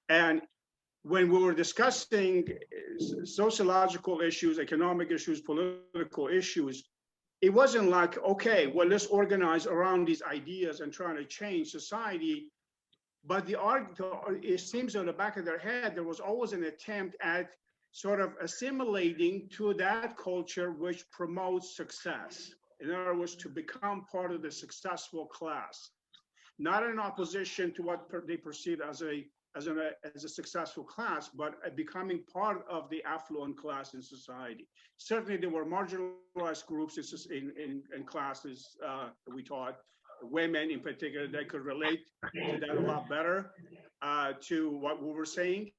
S9: And when we were discussing sociological issues, economic issues, political issues, it wasn't like, okay, well, let's organize around these ideas and trying to change society. But it seems on the back of their head, there was always an attempt at sort of assimilating to that culture which promotes success. In other words, to become part of the successful class, not in opposition to what they perceive as a successful class, but becoming part of the affluent class in society. Certainly, there were marginalized groups in classes that we taught. Women in particular, they could relate to that a lot better to what we were saying.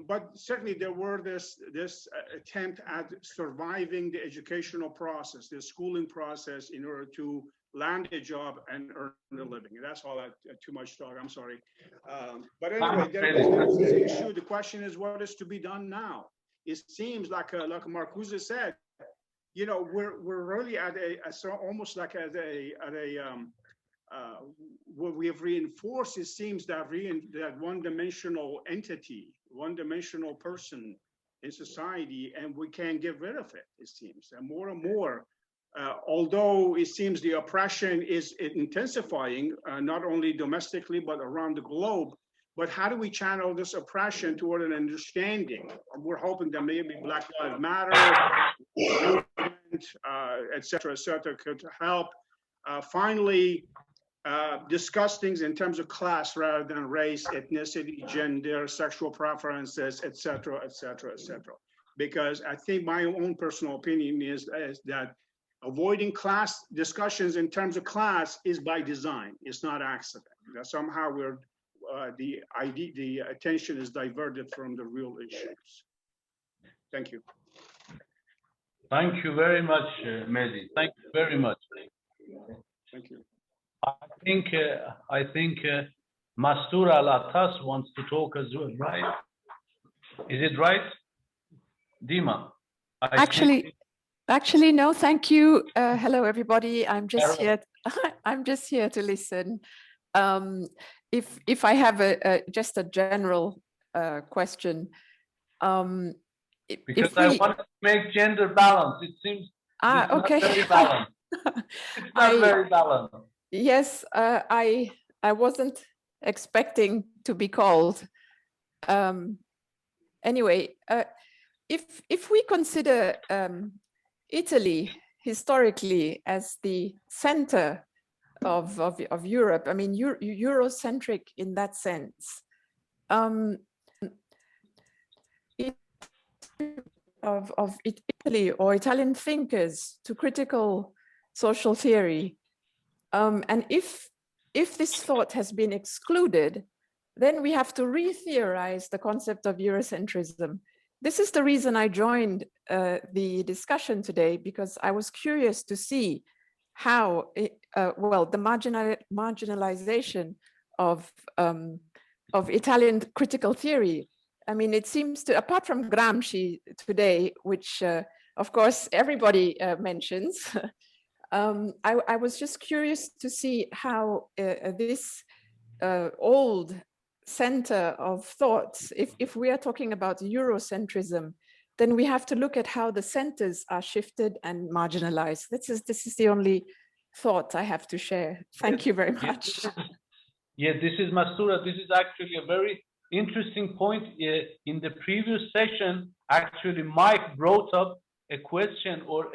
S9: But certainly there were this attempt at surviving the educational process, the schooling process in order to land a job and earn a living. And that's all too much talk, I'm sorry. But anyway, there is this issue. The question is what is to be done now? It seems like Marcuse said, you know, we're really at almost like what we have reinforced. It seems that that one-dimensional entity, one-dimensional person in society, and we can't get rid of it. It seems, and more, although it seems the oppression is intensifying, not only domestically but around the globe. But how do we channel this oppression toward an understanding? We're hoping that maybe Black Lives Matter, et cetera, could help finally discuss things in terms of class rather than race, ethnicity, gender, sexual preferences, et cetera, et cetera, et cetera. Because I think my own personal opinion is that avoiding class discussions in terms of class is by design. It's not accident. That somehow the attention is diverted from the real issues. Thank you.
S2: Thank you very much, Mehdi. Thank you very much.
S9: Thank you.
S2: I think Mastur Alatas wants to talk as well, right? Is it right? Dima.
S10: Actually, no, thank you. Hello, everybody. I'm just here. I'm just here to listen. If I have just a general question,
S2: because I want to make gender balance. It seems
S10: okay.
S2: Not very balanced. It's not very balanced.
S10: Yes, I wasn't expecting to be called. Anyway, if we consider Italy historically as the center of Europe, I mean, Eurocentric in that sense, of Italy or Italian thinkers to critical social theory. And if this thought has been excluded, then we have to re-theorize the concept of Eurocentrism. This is the reason I joined the discussion today, because I was curious to see how, the marginalization of Italian critical theory. I mean, it seems to, apart from Gramsci today, which of course everybody mentions, I was just curious to see how this old center of thoughts, if we are talking about Eurocentrism, then we have to look at how the centers are shifted and marginalized. This is the only thought I have to share. Thank you very much.
S2: Yeah, this is Mastura. This is actually a very interesting point. In the previous session, actually, Mike brought up a question or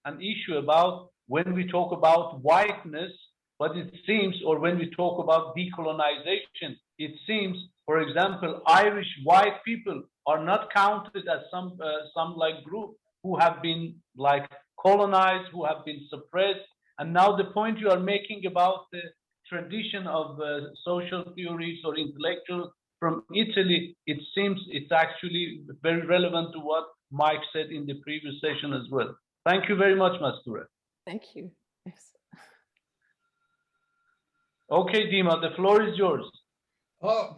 S2: an issue about when we talk about whiteness, but it seems, or when we talk about decolonization, it seems, for example, Irish white people are not counted as some like group who have been like colonized, who have been suppressed. And now the point you are making about the tradition of social theories or intellectuals from Italy, it seems it's actually very relevant to what Mike said in the previous session as well. Thank you very much, Mastura.
S10: Thank you. Yes.
S2: Okay, Dima, the floor is yours.
S3: Oh,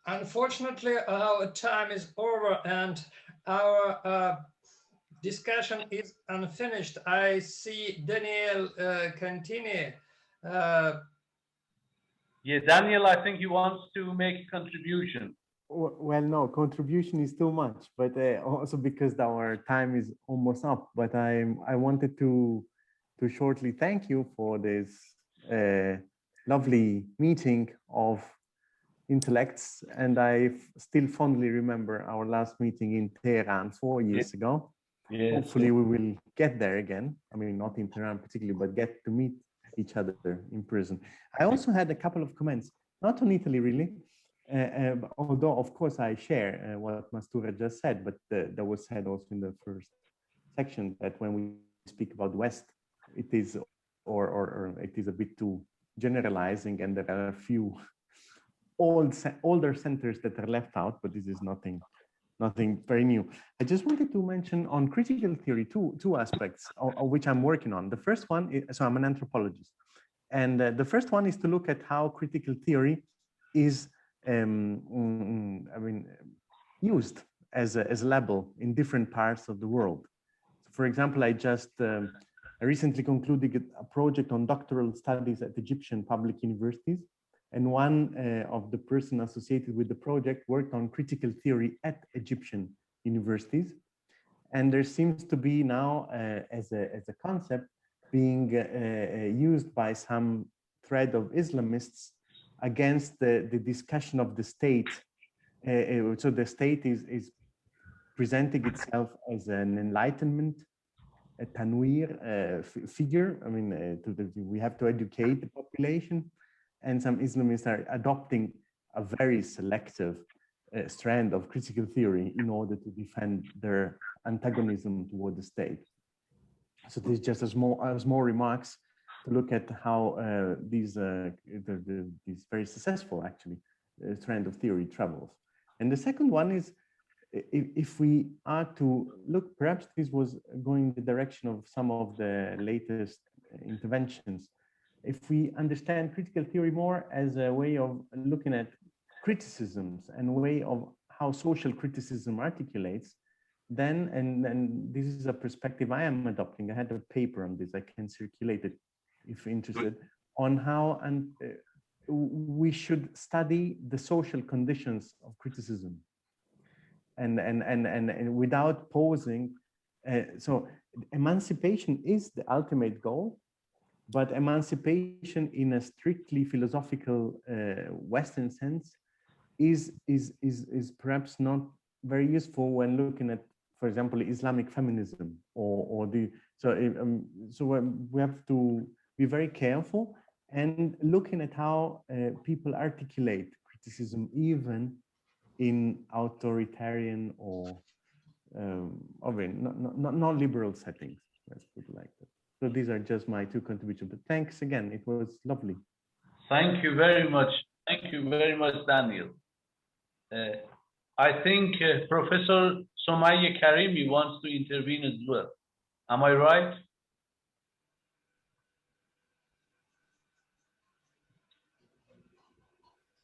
S3: unfortunately, our time is over and our discussion is unfinished. I see Daniel Cantini.
S2: Yeah, Daniel, I think he wants to make a contribution.
S11: Well, no, contribution is too much, but also because our time is almost up. But I wanted to shortly thank you for this lovely meeting of intellects, and I still fondly remember our last meeting in Tehran 4 years ago. Yes. Hopefully we will get there again. I mean, not in Tehran particularly, but get to meet each other in person. I also had a couple of comments, not on Italy really, although of course I share what Mastura just said, but that was said also in the first section that when we speak about West, it is, or it is a bit too generalizing, and there are a few older centers that are left out, but this is nothing very new. I just wanted to mention on critical theory two aspects of which I'm working on. The first one is, so I'm an anthropologist, and the first one is to look at how critical theory is used as a label in different parts of the world. For example, I recently concluded a project on doctoral studies at Egyptian public universities, and one of the person associated with the project worked on critical theory at Egyptian universities. And there seems to be now, as a concept, being used by some thread of Islamists against the discussion of the state. So the state is presenting itself as an enlightenment, a tanwir figure. I mean, we have to educate the population. And some Islamists are adopting a very selective strand of critical theory in order to defend their antagonism toward the state. So this is just as more remarks to look at how these very successful, actually, strand of theory travels. And the second one is, if we are to look, perhaps this was going in the direction of some of the latest interventions. If we understand critical theory more as a way of looking at criticisms and a way of how social criticism articulates, then, and this is a perspective I am adopting. I had a paper on this, I can circulate it if interested, on how we should study the social conditions of criticism. And without posing, so emancipation is the ultimate goal, but emancipation in a strictly philosophical Western sense is perhaps not very useful when looking at, for example, Islamic feminism so we have to be very careful and looking at how people articulate criticism even in authoritarian or non-liberal settings. Let's put it like that. So these are just my two contributions. But thanks again. It was lovely.
S2: Thank you very much. Thank you very much, Daniel. I think Professor Somaya Karimi wants to intervene as well. Am I right?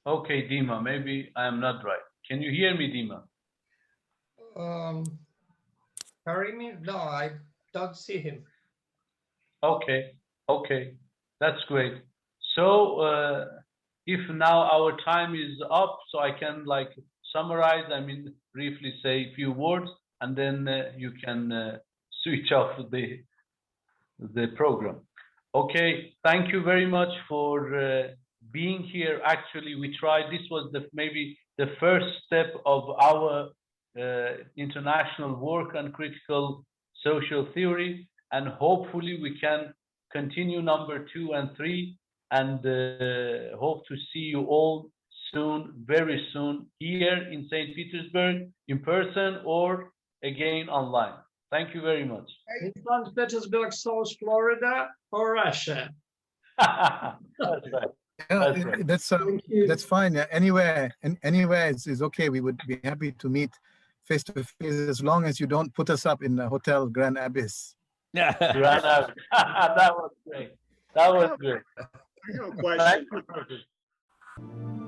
S2: Okay, Dima, maybe I am not right. Can you hear me, Dima?
S3: Karimi? No, I don't see him.
S2: Okay, that's great. So if now our time is up, so I can like summarize, I mean, briefly say a few words, and then you can switch off the program. Okay, thank you very much for being here. Actually, we tried, this was maybe the first step of our international work on critical social theory, and hopefully we can continue number 2 and 3, and hope to see you all soon, very soon, here in St. Petersburg, in person, or again online. Thank you very much.
S3: In St. Petersburg, South Florida, or Russia?
S2: That's right.
S8: Yeah,
S2: That's right.
S8: that's fine. Anywhere is okay. We would be happy to meet face to face as long as you don't put us up in the Hotel Grand Abyss.
S2: That was great. That was great.
S9: I have a question.
S2: Thank you, Professor.